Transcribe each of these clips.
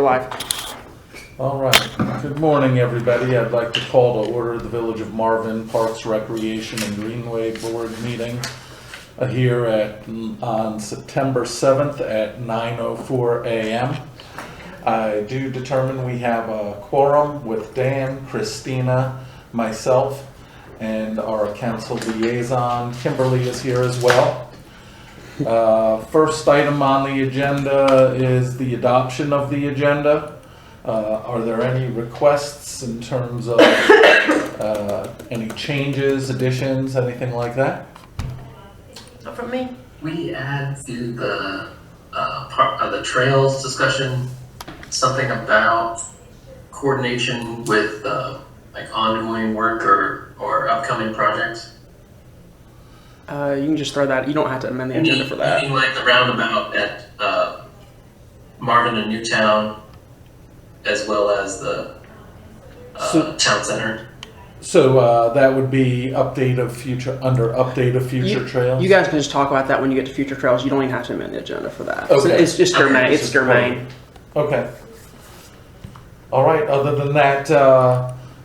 live. All right. Good morning, everybody. I'd like to call to order the Village of Marvin Parks, Recreation, and Greenway Board meeting here on September 7th at 9:04 a.m. I do determine we have a quorum with Dan, Christina, myself, and our council liaison, Kimberly, is here as well. First item on the agenda is the adoption of the agenda. Are there any requests in terms of any changes, additions, anything like that? Not from me. We add to the part of the trails discussion something about coordination with like ongoing work or upcoming projects. You can just throw that. You don't have to amend the agenda for that. Meaning like the roundabout at Marvin and Newtown, as well as the town center. So that would be update of future trails. You guys can just talk about that when you get to future trails. You don't even have to amend the agenda for that. Okay. So it's just your main. It's your main. Okay. All right. Other than that,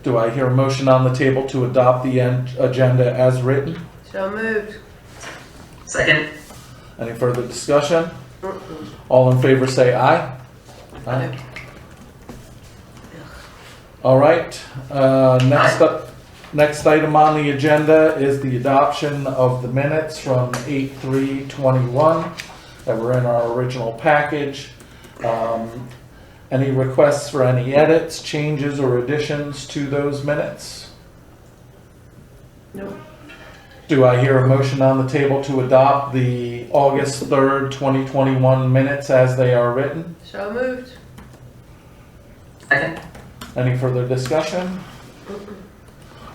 do I hear a motion on the table to adopt the agenda as written? So moved. Second. Any further discussion? All in favor say aye. Aye. All right. Next item on the agenda is the adoption of the minutes from 8/3/21 that were in our original package. Any requests for any edits, changes, or additions to those minutes? No. Do I hear a motion on the table to adopt the August 3rd, 2021 minutes as they are written? So moved. Second. Any further discussion?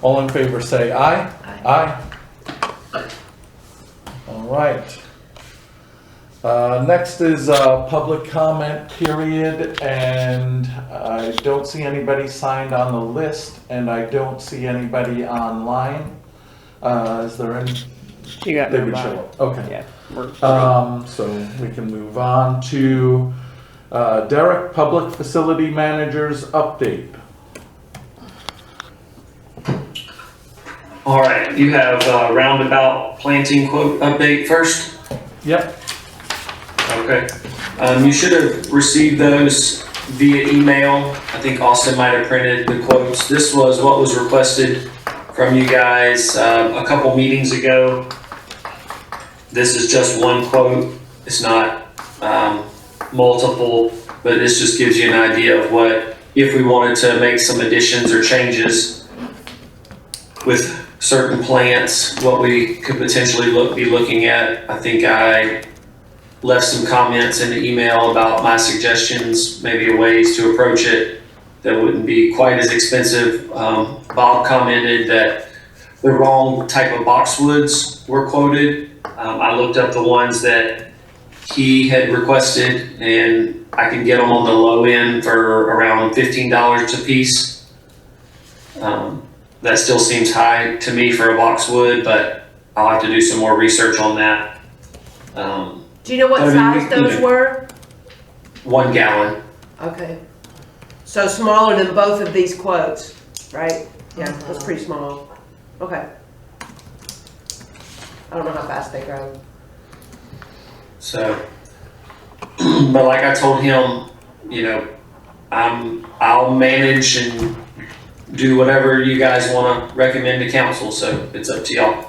All in favor say aye. Aye. All right. Next is public comment period, and I don't see anybody signed on the list, and I don't see anybody online. Is there any? You got They would nobody. show up. Okay. Yeah. We're So we can move on to Derek, Public Facility Manager's update. All right, you have roundabout planting quote update first. Yep. Okay. You should have received those via email. I think Austin might have printed the quotes. This was what was requested from you guys a couple meetings ago. This is just one quote. It's not multiple, but this just gives you an idea of what, if we wanted to make some additions or changes with certain plants, what we could potentially be looking at. I think I left some comments in the email about my suggestions, maybe ways to approach it that wouldn't be quite as expensive. Bob commented that the wrong type of boxwoods were quoted. I looked up the ones that he had requested, and I can get them on the low end for around $15 a piece. That still seems high to me for a boxwood, but I'll have to do some more research on that. Do you know what size those were? 1 gallon. Okay. So smaller than both of these quotes, right? Yeah, that's pretty small. Okay. I don't know how fast they grow. So, but like I told him, you know, I'll manage and do whatever you guys want to recommend to council. So it's up to y'all.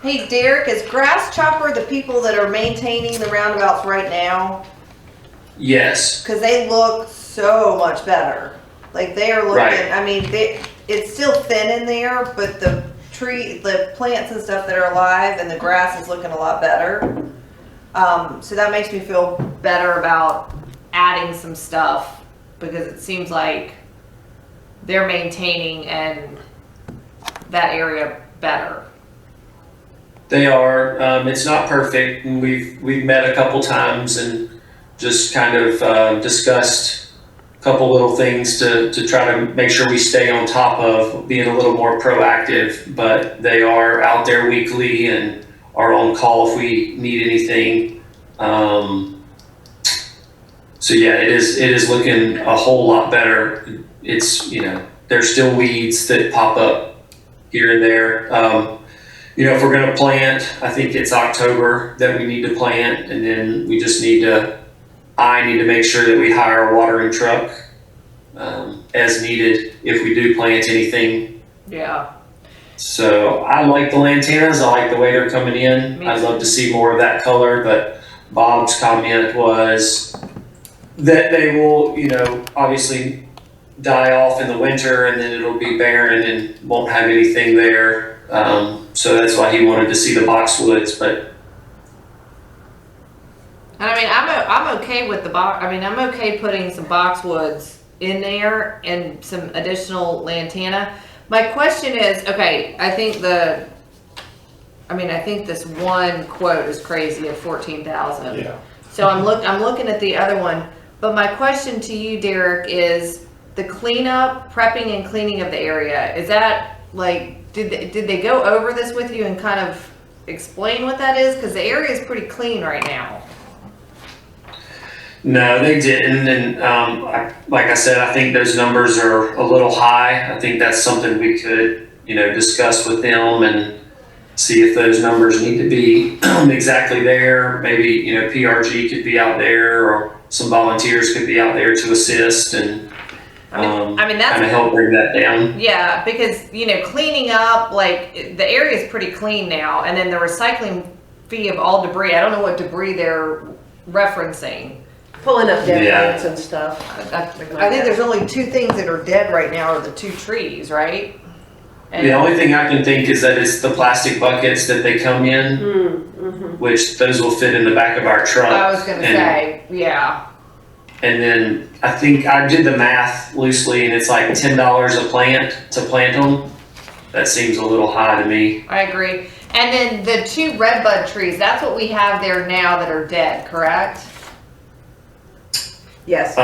Hey Derek, is Grass Chopper the people that are maintaining the roundabouts right now? Yes. Because they look so much better. Like they are looking, Right. I mean, it's still thin in there, but the plants and stuff that are alive and the grass is looking a lot better. So that makes me feel better about adding some stuff because it seems like they're maintaining and that area better. They are. It's not perfect, and we've met a couple times and just kind of discussed a couple little things to try to make sure we stay on top of being a little more proactive. But they are out there weekly and are on call if we need anything. So yeah, it is looking a whole lot better. It's, you know, there's still weeds that pop up here and there. You know, if we're gonna plant, I think it's October that we need to plant, and then we just I need to make sure that we hire a watering truck as needed if we do plant anything. Yeah. So I like the lantanas. I like the way they're coming in. Me I'd too. love to see more of that color, but Bob's comment was that they will, you know, obviously die off in the winter, and then it'll be barren and won't have anything there. So that's why he wanted to see the boxwoods, but And I mean, I'm okay with the box. I mean, I'm okay putting some boxwoods in there and some additional lantana. My question is, okay, I think this one quote is crazy at 14,000. Yeah. So I'm looking at the other one, but my question to you, Derek, is the cleanup, prepping and cleaning of the area. Is that like, did they go over this with you and kind of explain what that is? Because the area is pretty clean right now. no, they didn't. And like I said, I think those numbers are a little high. I think that's something we could, you know, discuss with them and see if those numbers need to be exactly there. Maybe, you know, PRG could be out there, or some volunteers could be out there to assist and I mean that's kind of help bring that down. yeah, because you know, cleaning up, like the area is pretty clean now, and then the recycling fee of all debris. I don't know what debris they're referencing. Pulling up dead Yeah. plants and stuff. I think there's only two things that are dead right now, are the two trees, right? And The only thing I can think is that it's the plastic buckets that they come in, Mm-hmm. which those will fit in the back of our truck. I was gonna say, yeah. And then I think I did the math loosely, and it's like $10 a plant to plant them. That seems a little high to me. I agree. And then the two redbud trees, that's what we have there now that are dead, correct? Yes.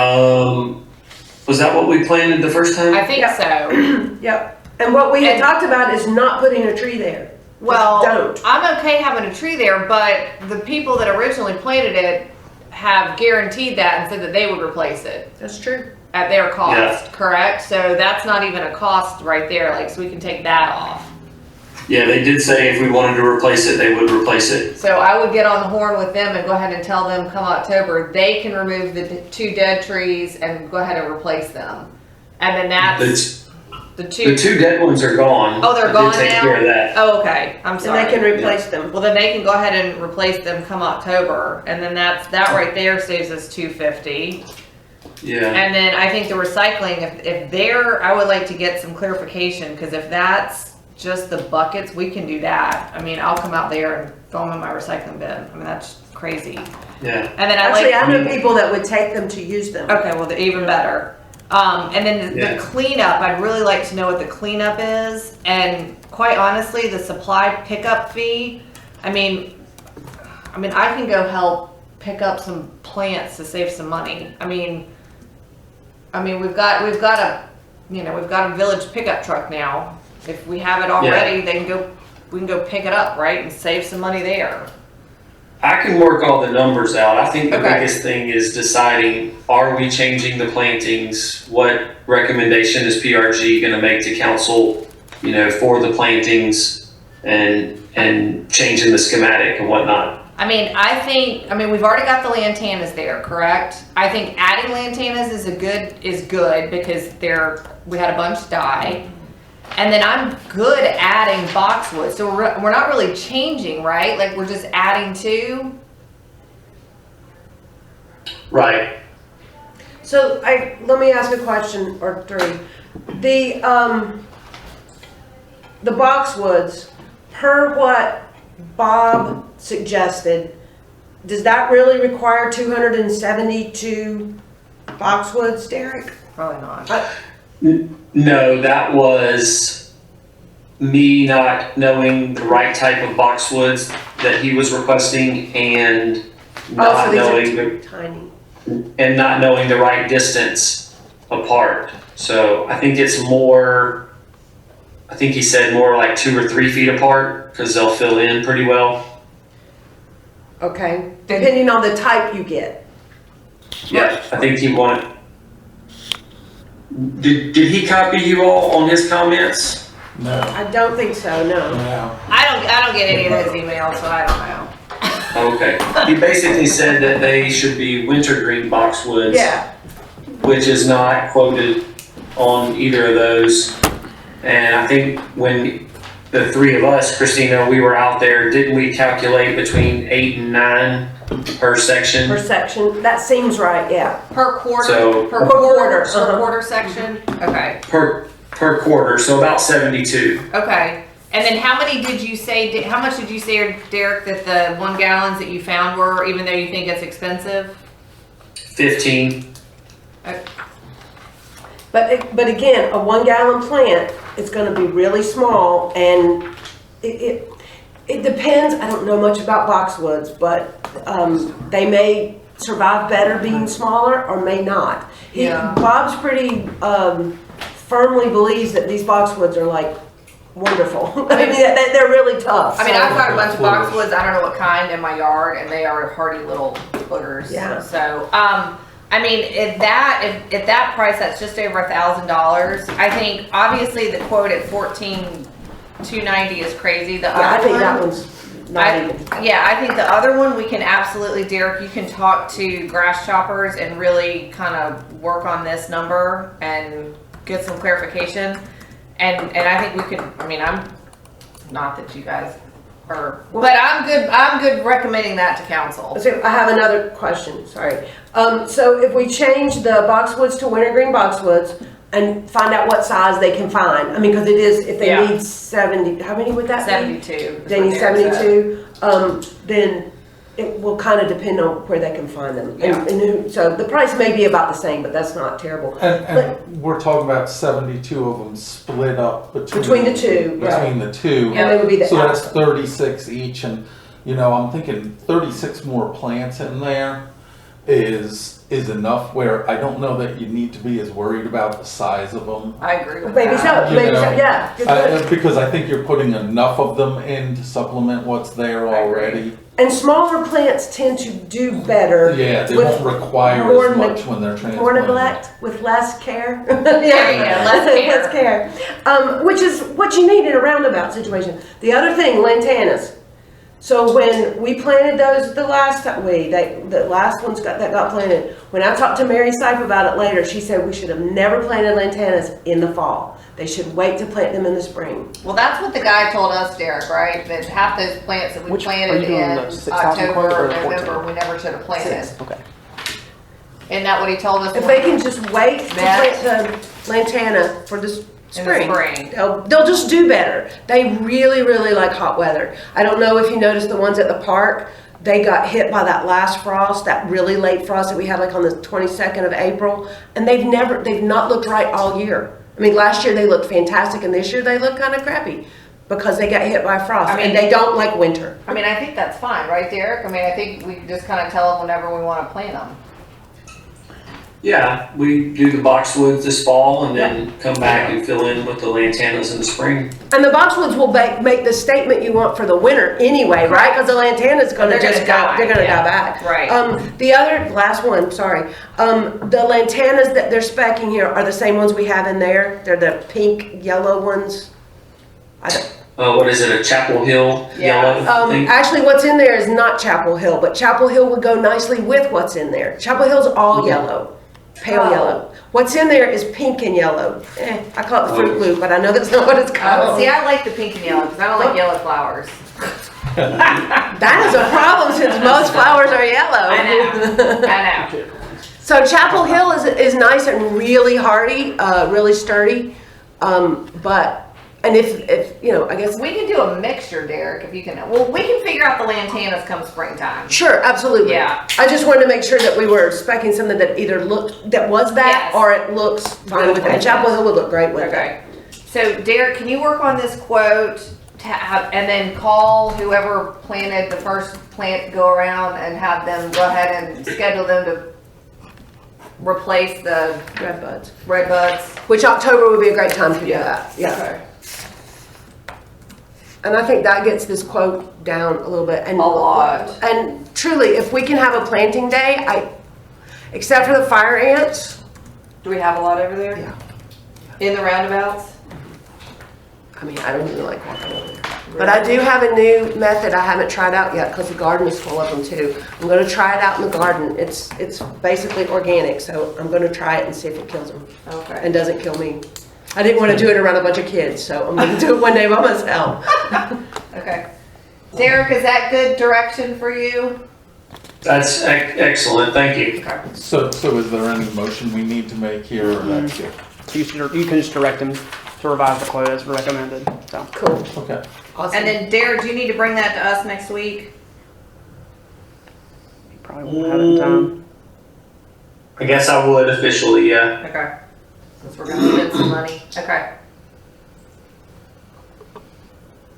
Was that what we planted the first time? I think Yep. so. Yep. And what we had And- talked about is not putting a tree there. Well, Don't. I'm okay having a tree there, but the people that originally planted it have guaranteed that and said that they would replace it That's true. at their cost, Yeah. correct? So that's not even a cost right there, like, so we can take that off. Yeah, they did say if we wanted to replace it, they would replace it. So I would get on the horn with them and go ahead and tell them come October, they can remove the two dead trees and go ahead and replace them. And then that's the The two. two dead ones are gone. Oh, they're I gone did take now? care of that. Oh, okay, I'm And sorry. they can replace them. Well, then they can go ahead and replace them come October, and then that right there saves us $250. Yeah. And then I think the recycling, if they're, I would like to get some clarification, because if that's just the buckets, we can do that. I mean, I'll come out there and throw them in my recycling bin. I mean, that's crazy. Yeah. And then Actually, I know people that would take them to use them. okay, well, even better. And then Yeah. the cleanup, I'd really like to know what the cleanup is. And quite honestly, the supply pickup fee, I mean, I can go help pick up some plants to save some money. I mean, we've got a village pickup truck now. If we have it already, we can go pick it up, right, and save some money there. I can work all the numbers out. I think the Okay. biggest thing is deciding, are we changing the plantings? What recommendation is PRG gonna make to council, you know, for the plantings and changing the schematic and whatnot? I mean, we've already got the lantanas there, correct? I think adding lantanas is good because we had a bunch die. And then I'm good adding boxwood. So we're not really changing, right? Like we're just adding to. Right. So let me ask a question or three. The boxwoods, per what Bob suggested, does that really require 272 boxwoods, Derek? Probably not. No, that was me not knowing the right type of boxwoods that he was requesting and Oh, not so these knowing are tiny. not knowing the right distance apart. So I think it's more, I think he said more like 2 or 3 feet apart because they'll fill in pretty well. Okay, depending on the type you get. Yeah, I think he wanted. Did he copy you all on his comments? No, I don't think so, no. no. I don't get any of his emails, so I don't know. Okay. He basically said that they should be wintergreen boxwoods. Yeah, Which is not quoted on either of those. And I think when the three of us, Christina, we were out there, didn't we calculate between 8 and 9 per section? per section, that seems right, yeah. Per quarter, So- per Per quarter, quarter, per uh-huh. quarter section? Okay, Per quarter, so about 72. okay. And then how many did you say, how much did you say, Derek, that the 1 gallons that you found were, even though you think it's expensive? 15. But again, a 1 gallon plant is gonna be really small, and it depends, I don't know much about boxwoods, but, they may survive better being smaller or may not. Yeah. Bob's pretty, firmly believes that these boxwoods are like wonderful. I mean, they're really tough. I mean, so- I've got a bunch of boxwoods, I don't know what kind, in my yard, and they are hardy little boogers. Yeah. So, I mean, at that price, that's just over $1,000. I think, obviously, the quote at $14,290 is crazy. The Yeah, I other think one, that one's not even. yeah, I think the other one, we can absolutely, Derek, you can talk to grass choppers and really kind of work on this number and get some clarification. And I think we could, I mean, I'm, not that you guys are, but I'm good recommending that to council. So I have another question, sorry. So if we change the boxwoods to wintergreen boxwoods and find out what size they can find, I mean, because it is, if they Yeah. need 70, how many would that be? 72. is They what need Derek said. 72, then it will kind of depend on where they can find them. Yeah. So the price may be about the same, but that's not terrible. And we're talking about 72 of them split up Between the two, right. between the two. And they would be the So that's outside. 36 each, and you know, I'm thinking 36 more plants in there is enough, where I don't know that you need to be as worried about the size of them. I agree with Maybe that. so, You maybe so, know, yeah. Because I think you're putting enough of them in to supplement what's there I agree. already. And smaller plants tend to do better. Yeah, they with don't require more as neg- much when they're transplanted. More neglect with less care. There you go, less care. Less care. Which is what you need in a roundabout situation. The other thing, lantanas. So when we planted those the last time, the last ones that got planted, when I talked to Mary Sipe about it later, she said we should have never planted lantanas in the fall. They should wait to plant them in the spring. Well, that's what the guy told us, Derek, right? That half those plants that we Which- are planted you doing in the 6,000 October quote or or the 14? November, we never should have planted. Okay. Isn't that what he told us? If they can just wait to Matt? plant the lantana for the In the spring, spring. they'll just do better. They really, really like hot weather. I don't know if you noticed the ones at the park, they got hit by that last frost, that really late frost that we had like on the 22nd of April, and they've not looked right all year. I mean, last year they looked fantastic, and this year they look kind of crappy because they got hit by frost, I mean- and they don't like winter. I mean, I think that's fine, right, Derek? I mean, I think we can just kind of tell them whenever we want to plant them. Yeah, we do the boxwoods this fall and then come back and fill in with the lantanas in the spring. And the boxwoods will make the statement you want for the winter anyway, right? Because the lantana's gonna They're gonna just die, they're gonna yeah. die back. Right. The other, last one, sorry. The lantanas that they're specking here are the same ones we have in there. They're the pink, yellow ones. What is it, a Chapel Hill Yeah. yellow thing? Actually, what's in there is not Chapel Hill, but Chapel Hill would go nicely with what's in there. Chapel Hill's all yellow, pale Oh. yellow. What's in there is pink and yellow. I call it the Fruit Loop, but I know that's not what it's Oh, called. see, I like the pink and yellow because I don't like yellow flowers. That is a problem since most flowers are yellow. I know. So Chapel Hill is nice and really hardy, really sturdy. And if you know, I guess. We can do a mixture, Derek, if you can. Well, we can figure out the lantanas come springtime. Sure, absolutely. Yeah. I just wanted to make sure that we were specing something that either was that, Yes. or it looks fine with that. Chapel Hill would look great with Okay. So, Derek, can you work on this quote to have, and then call whoever planted the first plant, go around and have them go ahead and schedule them to replace the that. Red buds. red buds? Which October would be a great time to do that. Yeah. Okay. And I think that gets this quote down a little bit. And A lot. And truly, if we can have a planting day, except for the fire ants. Do we have a lot over there? Yeah. In the roundabouts? I mean, I don't even like walking over there. But I do have a new method I haven't tried out yet because the garden is full of them too. I'm going to try it out in the garden. It's basically organic, so I'm going to try it and see if it kills them Okay. and doesn't kill me. I didn't want to do it around a bunch of kids, so I'm going to do it one day by myself. Okay. Derek, is that good direction for you? That's excellent, thank you. Okay. So is there any motion we need to make here, or that's it? You can just direct them to revise the quote as recommended. So Cool. Okay. Awesome. And then Derek, do you need to bring that to us next week? you probably won't have it in time. I guess I would officially, yeah. Okay. Since we're gonna spend some money. Okay.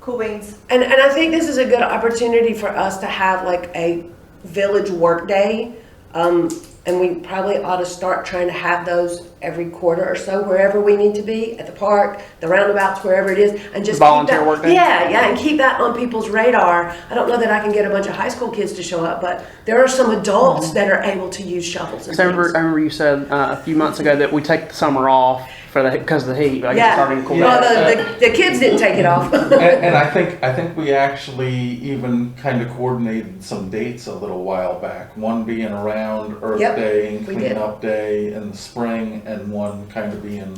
Cool beans. And I think this is a good opportunity for us to have like a village work day. And we probably ought to start trying to have those every quarter or so, wherever we need to be, at the park, the roundabouts, wherever it is, and just Volunteer keep that, work day? Yeah, and keep that on people's radar. I don't know that I can get a bunch of high school kids to show up, but there are some adults that are able to use shovels and So I things. remember you said a few months ago that we take the summer off because of the heat. But I guess Yeah. it's starting to cool Well, down. the kids didn't take it off. And I think we actually even kind of coordinated some dates a little while back. One being around Earth Yep, Day and we did. Cleanup Day in the spring, and one kind of being,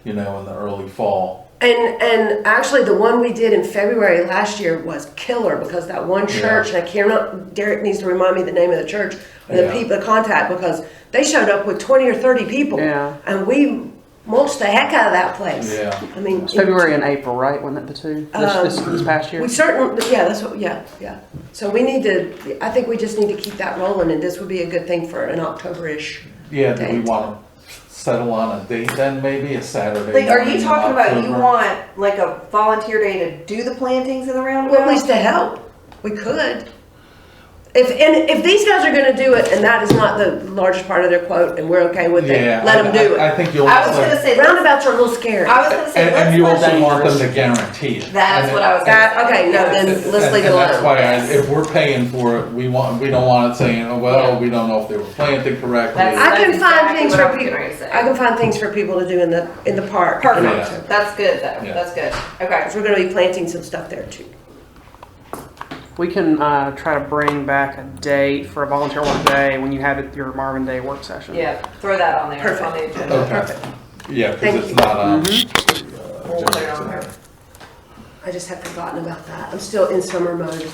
in the early fall. And actually, the one we did in February last year was killer because that one church, and I can't remember, Derek needs to remind me the name of the church, or the Yeah. people, the contact, because they showed up with 20 or 30 people. Yeah. And we mulched the heck out of that place. Yeah. I mean, It's February and April, right? Wasn't it the two this past year? we certainly, yeah. So we need to, I think we just need to keep that rolling, and this would be a good thing for an October-ish. Yeah, do we Date. want to settle on a date then, maybe a Saturday? Like, are morning you in talking about you October? want like a volunteer day to do the plantings in the Well, at roundabout? least to help, we could. If these guys are gonna do it, and that is not the largest part of their quote, and we're okay with Yeah, it, let them do I it. think you'll. I was gonna say, Roundabouts are a little scary. I was gonna say, And you let's also want them dangerous. to guarantee it. That's And what it- I was gonna say. Okay, no, then let's leave it And that's alone. why if we're paying for it, we don't want it saying, oh, well, we don't know if they were planted correctly. That's- I can find exactly things what for I was people, getting ready to say. I can find things for people to do in the park. Perfect. Yeah. That's good though. Yeah. That's good. Okay. Because we're gonna be planting some stuff there too. We can try to bring back a date for a volunteer work day when you have your Marvin Day work session. Yeah. Throw that on there. Perfect. On the agenda. Okay. Perfect. Yeah, Thank because it's you. not on. We'll put it on there. I just have forgotten about that. I'm still in summer mode.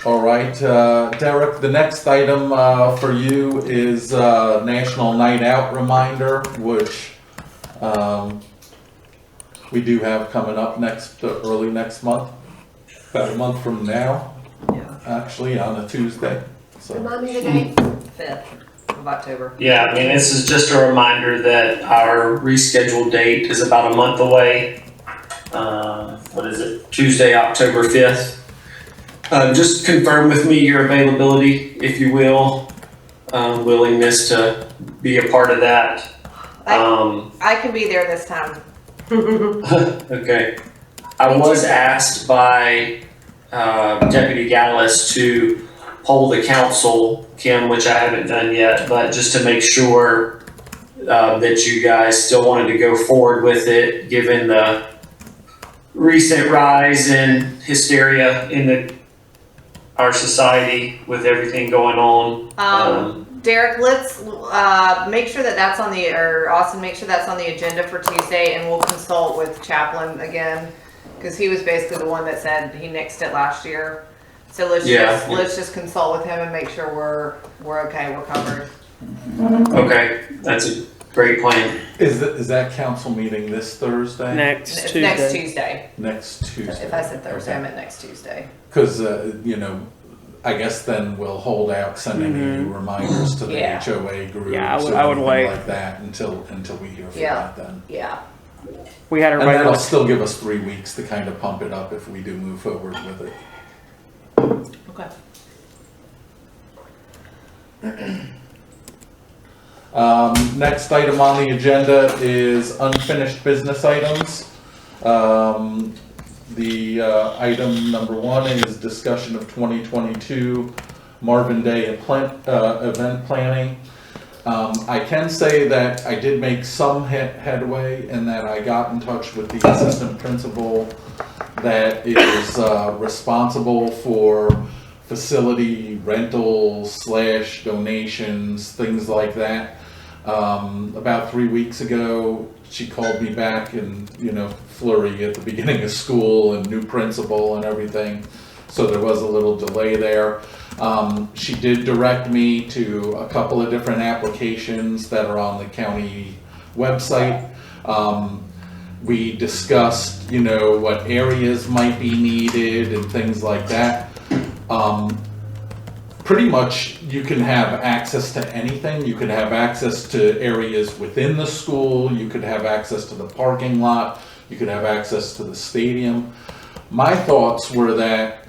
All right, Derek, the next item for you is National Night Out reminder, which we do have coming up early next month, about a month from now, Yeah. actually, on a Tuesday. So, Remind me the date. 5th of October. Yeah, I mean, this is just a reminder that our rescheduled date is about a month away. What is it? Tuesday, October 5th. Just confirm with me your availability, if you will, willingness to be a part of that. I can be there this time. Okay. I was asked by Deputy Gallus to poll the council, Kim, which I haven't done yet, but just to make sure that you guys still wanted to go forward with it, given the recent rise in hysteria in our society with everything going on. Derek, let's make sure that that's on the, or Austin, make sure that's on the agenda for Tuesday, and we'll consult with Chaplin again, because he was basically the one that said he nixed it last year. So let's just consult with him and make sure we're okay, we're covered. Okay, that's a great plan. is that council meeting this Thursday? Next It's Tuesday. next Tuesday. Next Tuesday. If I said Thursday, I Okay. meant next Tuesday. Because, I guess then we'll hold out sending you reminders to the Yeah. HOA group. Yeah, I would wait. Like that until we hear from Yeah. that then. Yeah. We had And everybody. that'll still give us 3 weeks to kind of pump it up if we do move forward with it. Okay. Next item on the agenda is unfinished business items. The item number 1 is discussion of 2022 Marvin Day event planning. I can say that I did make some headway in that I got in touch with the assistant principal that is responsible for facility rentals / donations, things like that. About 3 weeks ago, she called me back and, flurry at the beginning of school and new principal and everything. So there was a little delay there. She did direct me to a couple of different applications that are on the county website. We discussed, what areas might be needed and things like that. Pretty much you can have access to anything. You could have access to areas within the school. You could have access to the parking lot. You could have access to the stadium. My thoughts were that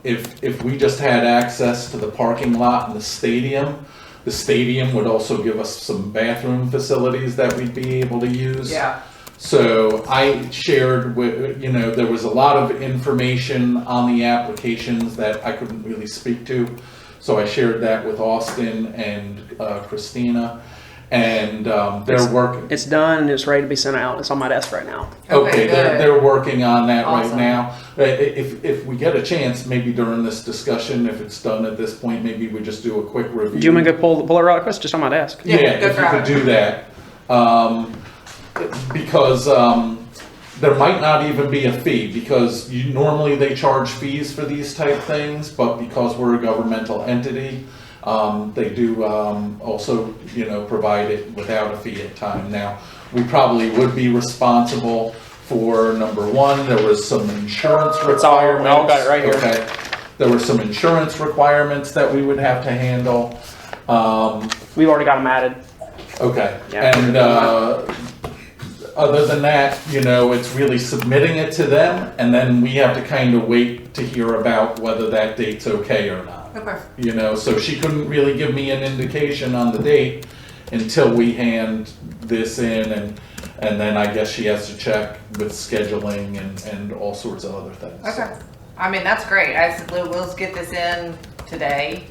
if we just had access to the parking lot and the stadium would also give us some bathroom facilities that we'd be able to use. Yeah. So I shared with, there was a lot of information on the applications that I couldn't really speak to. So I shared that with Austin and Christina, and they're working. It's done and it's ready to be sent out. It's on my desk right now. Okay, good. they're working on that right Awesome. now. If we get a chance, maybe during this discussion, if it's done at this point, maybe we just do a quick review. Do you want me to go pull it right quick? It's just on my desk. Yeah, Yeah, go if you grab could it. do that. Because there might not even be a fee, because normally they charge fees for these type things, but because we're a governmental entity, they do also, provide it without a fee at time. Now, we probably would be responsible for number 1, there was some insurance requirements. It's all, we all got it right here. Okay. There were some insurance requirements that we would have to handle. We've already got them added. Okay, Yeah. and other than that, it's really submitting it to them, and then we have to kind of wait to hear about whether that date's okay or not. Okay. So she couldn't really give me an indication on the date until we hand this in, and then I guess she has to check with scheduling and all sorts of other things. Okay. I mean, that's great. I said, we'll get this in today,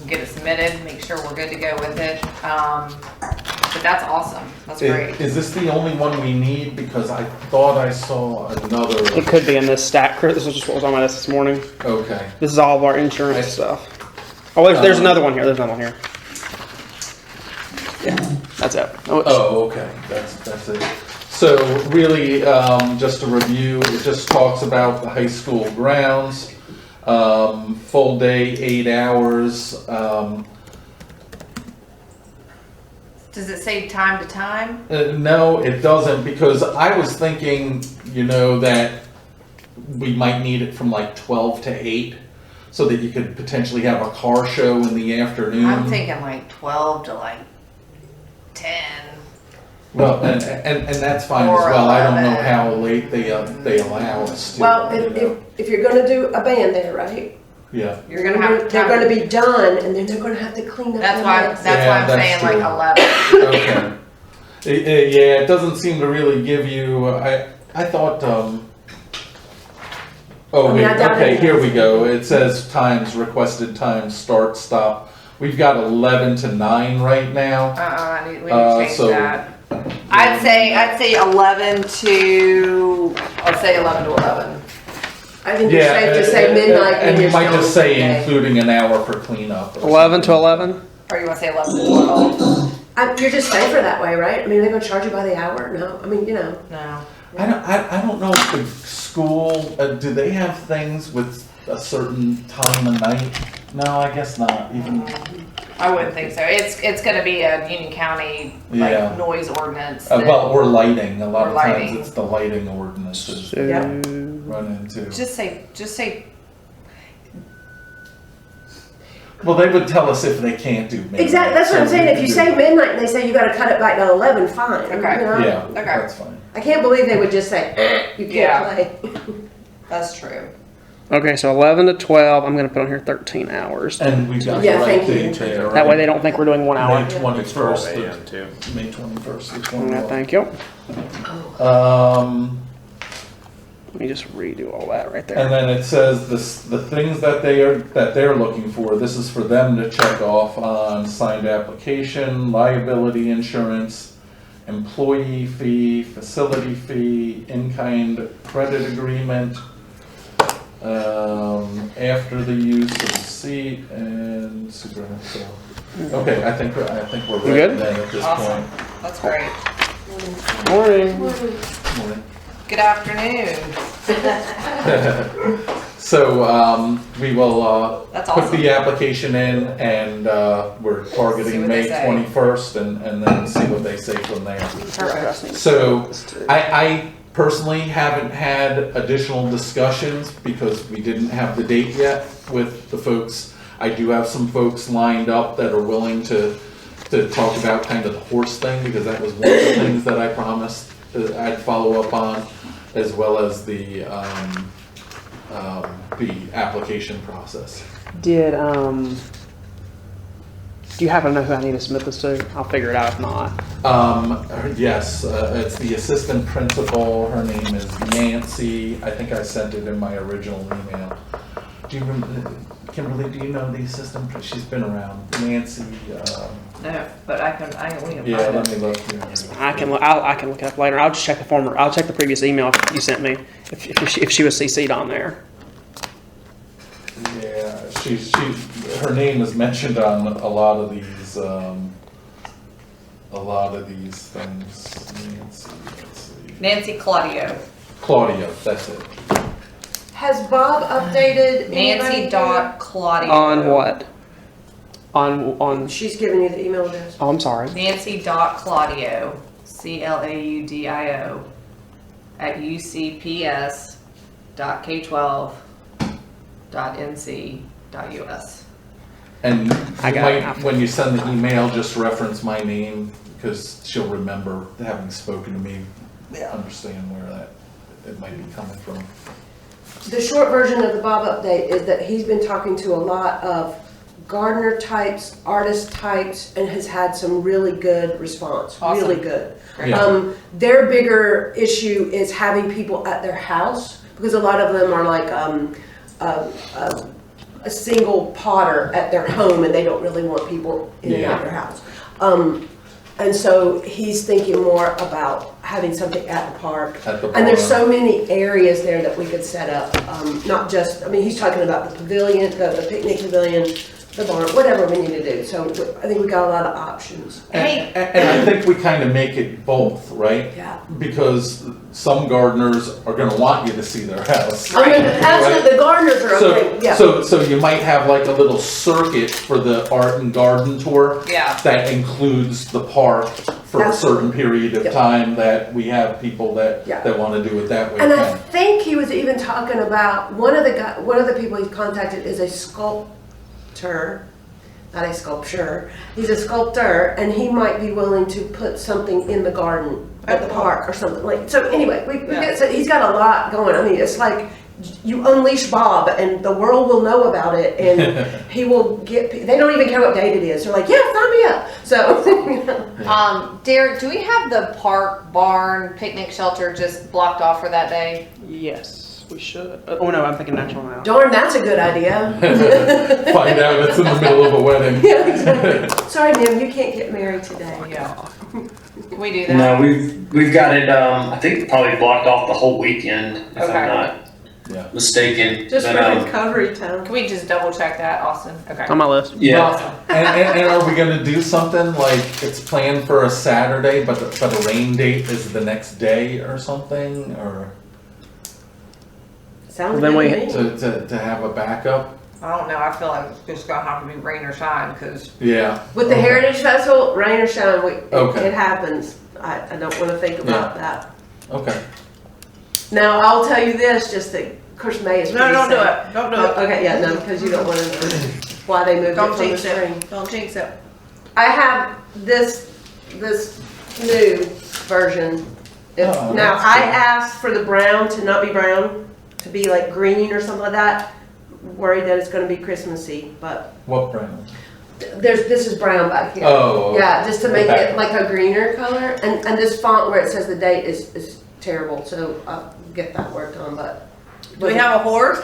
get it submitted, make sure we're good to go with it. But that's awesome. That's great. Is this the only one we need? Because I thought I saw another. It could be in this stack. This was just what was on my desk this morning. Okay. This is all of our insurance stuff. Oh, there's another one here. There's another one here. Yeah, that's it. Oh, okay, that's it. So really, just a review, it just talks about the high school grounds, full day, 8 hours. Does it say time to time? No, it doesn't, because I was thinking, that we might need it from like 12 to 8, so that you could potentially have a car show in the afternoon. I'm thinking like 12 to like 10. Well, and that's fine as Or well. I don't know 11. how late they allow us to. Well, if you're gonna do a band there, right? Yeah. You're gonna have They're gonna be done, and then they're gonna have to clean up. That's the why. mess. That's why I'm that's saying true. like 11. Okay. Yeah, it doesn't seem to really give you. I thought. Oh I mean, wait. I doubt Okay, it. here we go. It says times, requested times, start, stop. We've got 11 to 9 right now. We need to change so- that. I'd say 11 to. I'll say 11 to 11. I think it's safe to say midnight. and when you you're might still just on say Sunday. including an hour for cleanup. or 11 to something. 11. Or you want to say 11 to 12? You're just safer that way, right? I mean, they're gonna charge you by the hour. No, I mean, No. I don't know if the school, do they have things with a certain time of night? No, I guess not, even, I wouldn't think so. It's going to be a Union County like Yeah. noise ordinance. well, or lighting, a lot Or of times lighting. it's the lighting ordinances So, Yeah. run into. Just say. Well, they would tell us if they can't do midnight. exactly. That's what I'm so saying. we If you could say do- midnight and they say you gotta cut it back to 11, fine. Okay. Yeah, Okay. that's fine. I can't believe they would just say, you can't Yeah. play. That's true. Okay, so 11 to 12. I'm going to put on here 13 hours. And we got the Yeah, right thank you. date there, That way right? they don't think we're doing 1 hour. May 21st, too. May 21st, the Yeah, 21st. thank you. Let me just redo all that right there. And then it says this, the things that they're looking for, this is for them to check off on signed application, liability insurance, employee fee, facility fee, in-kind credit agreement, after the use of the seat and superintendent. So, okay, I think we're You ready good? then at this Awesome. point. That's great. Morning. Morning. Good afternoon. So, we will, That's put awesome. the application in and, we're See targeting what May they say. 21st and then see what they say from there. Perfect. So, I personally haven't had additional discussions because we didn't have the date yet with the folks. I do have some folks lined up that are willing to talk about kind of the horse thing, because that was one of the things that I promised that I'd follow up on, as well as the application process. Did do you happen to know who I need to submit this to? I'll figure it out if not. Yes, it's the assistant principal. Her name is Nancy. I think I sent it in my original email. Do you remember, Kimberly, do you know the assistant? She's been around. Nancy, No, but we can yeah, find let it. me look here. I can look it up later. I'll just check the former. I'll check the previous email you sent me if she was CC'd on there. Yeah, her name is mentioned on a lot of these things. Nancy, let's see. Nancy Claudio. Claudia, that's it. Has Bob updated Nancy anybody? dot Claudio. On what? On. She's giving you the email address. Oh, I'm sorry. Nancy dot Claudio. CLAUDIO at UCPS dot K12.NC.US. And I you got might, it. when you send the email, just reference my name, because she'll remember having spoken to me, understand where that it might be coming from. The short version of the Bob update is that he's been talking to a lot of gardener types, artist types, and has had some really good response. Awesome. Really good. Yeah. Their bigger issue is having people at their house, because a lot of them are like a single potter at their home, and they don't really want people in and out of their house. And so he's thinking more about having something at the park. At the And there's barn. so many areas there that we could set up, not just, I mean, he's talking about the pavilion, the picnic pavilion, the barn, whatever we need to do. So I think we got a lot of options. Hey. And I think we kind of make it both, right? Yeah. Because some gardeners are gonna want you to see their house. I mean, absolutely, the gardeners are okay, yeah. So you might have like a little circuit for the art and garden tour. Yeah. That includes the park for a certain period of Yep. time, that we have people that Yeah. wanna do it that way. And I can. think he was even talking about, one of the people he's contacted is a sculptor, not a sculpture. He's a sculptor, and he might be willing to put something in the garden at the park or something like. So anyway, so he's got a lot going. I mean, it's like you unleash Bob, and the world will know about it, and he will get. They don't even care what date it is. They're like, yeah, sign me up. So. You know. Derek, do we have the park, barn, picnic shelter just blocked off for that day? Yes, we should. Oh no, I'm thinking natural now. Darn, that's a good idea. Find out it's in the middle of a wedding. Yeah, exactly. Sorry, ma'am, you can't get married today. Yeah. Can we do that? No, we've got it, I think probably blocked off the whole weekend, if Okay. I'm not Yeah. mistaken. Just But, for recovery time. Can we just double check that, Austin? Okay. On my list. yeah, Awesome. And are we gonna do something like it's planned for a Saturday, but the rain date is the next day or something, or Sounds Well, then good we- to me. to have a backup? I don't know. I feel like it's just gonna have to be rain or shine because Yeah. With the Okay. Heritage Festival, rain or shine, Okay. it happens. I don't want to think about that. Okay. Now, I'll tell you this, just that, of course, May is no, pretty don't do safe. it. Don't do Oh, it. okay, yeah, no, because you don't want to know why they moved it Don't from the jinx spring. it. Don't jinx it. I have this new version. Oh, Now, that's I cool. asked for the brown to not be brown, to be like green or something like that. Worried that it's going to be Christmassy, but What brand? this is brown back here. Oh. Yeah, just to make Okay. it like a greener color. And this font where it says the date is terrible, so I'll get that worked on, but. Do we have a horse?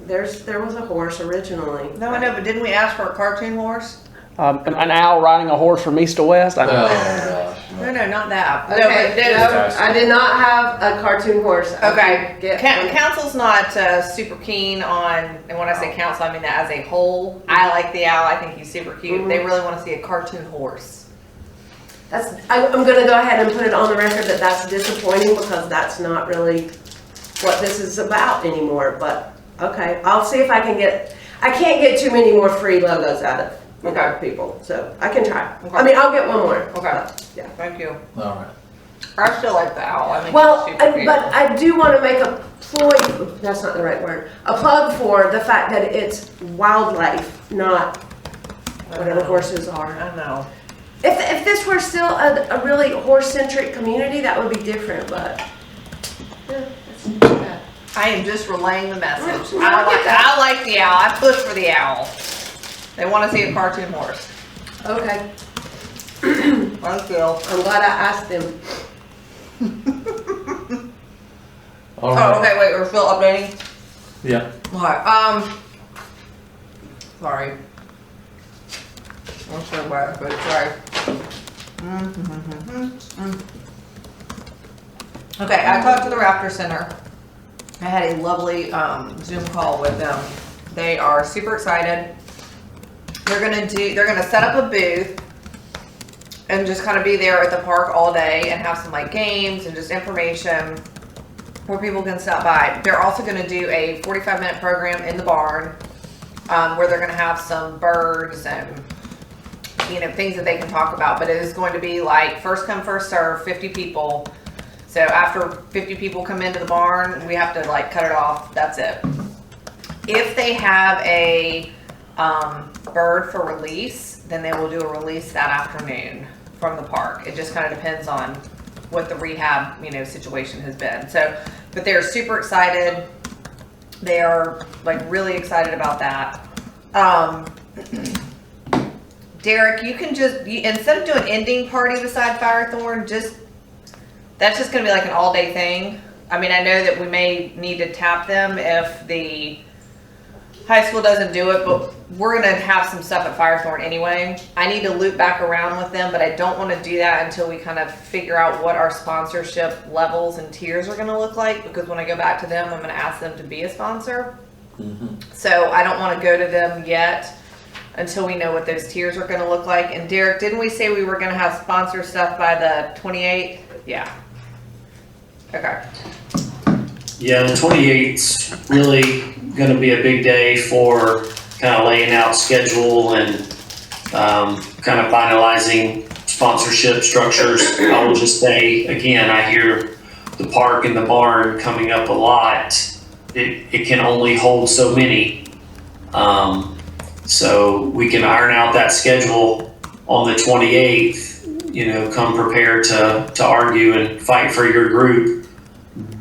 There was a horse originally. No, I know, but didn't we ask for a cartoon horse? An owl riding a horse from east to west. I Oh, know. gosh. No, not that. Okay, no, I did not have a cartoon horse. I Okay, did get one. council's not super keen on, and when I say council, I mean that as a whole. I like the owl, I think he's super cute. They really want to see a cartoon horse. I'm gonna go ahead and put it on the record that that's disappointing because that's not really what this is about anymore, but, okay, I'll see if I can't get too many more free logos out of, people, so I can try. Okay. I mean, I'll get one more. Okay. but, yeah. Thank you. All right. I still like the owl, I think Well, he's super cute. but I do want to make a ploy, that's not the right word, a plug for the fact that it's wildlife, not whatever horses are. I know. If this were still a really horse-centric community, that would be different, but. Yeah, that's too bad. I am just relaying the message. Well, I get that. I like the owl, I push for the owl. They want to see a cartoon horse. Okay, Thank you. I'm glad I asked them. All right. Oh, okay, wait, we're still updating? Yeah. Alright, sorry. I'm so bad, but sorry. Okay, I talked to the Raptor Center. I had a lovely Zoom call with them. They are super excited. They're gonna set up a booth and just kind of be there at the park all day and have some like games and just information where people can stop by. They're also gonna do a 45-minute program in the barn where they're gonna have some birds and things that they can talk about, but it is going to be like first come, first serve, 50 people. So after 50 people come into the barn, we have to like cut it off, that's it. If they have a bird for release, then they will do a release that afternoon from the park. It just kind of depends on what the rehab, situation has been. So, but they're super excited. They are like really excited about that. Derek, you can instead of doing ending party beside Firethorn, that's just going to be like an all day thing. I mean, I know that we may need to tap them if the high school doesn't do it, but we're going to have some stuff at Firethorn anyway. I need to loop back around with them, but I don't want to do that until we kind of figure out what our sponsorship levels and tiers are going to look like, because when I go back to them, I'm going to ask them to be a sponsor. So I don't want to go to them yet until we know what those tiers are going to look like. And Derek, didn't we say we were going to have sponsor stuff by the 28th? Yeah. Okay. Yeah, the 28th's really going to be a big day for kind of laying out schedule and kind of finalizing sponsorship structures. I will just say, again, I hear the park and the barn coming up a lot. It can only hold so many. So we can iron out that schedule on the 28th, come prepared to argue and fight for your group.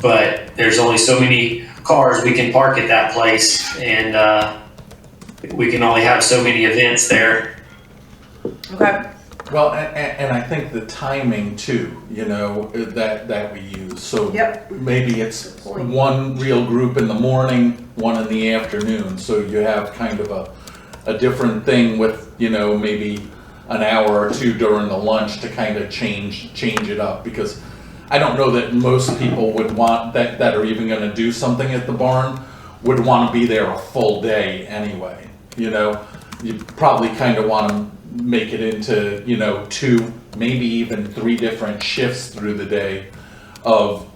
But there's only so many cars we can park at that place, and we can only have so many events there. Okay. Well, and I think the timing too, that we use. So Yep. maybe it's Good point. one real group in the morning, one in the afternoon. So you have kind of a different thing with, maybe an hour or two during the lunch to kind of change it up, because I don't know that most people would want that are even going to do something at the barn would want to be there a full day anyway. You probably kind of want to make it into 2, maybe even 3 different shifts through the day of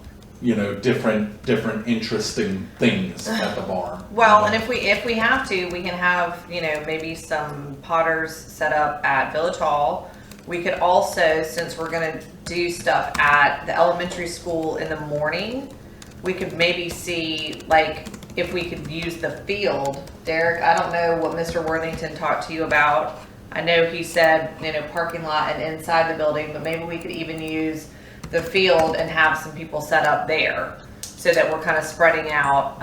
different interesting things at the barn. Well, and if we have to, we can have, maybe some potters set up at Village Hall. We could also, since we're gonna do stuff at the elementary school in the morning, we could maybe see, like, if we could use the field. Derek, I don't know what Mr. Worthington talked to you about. I know he said, parking lot and inside the building, but maybe we could even use the field and have some people set up there so that we're kind of spreading out,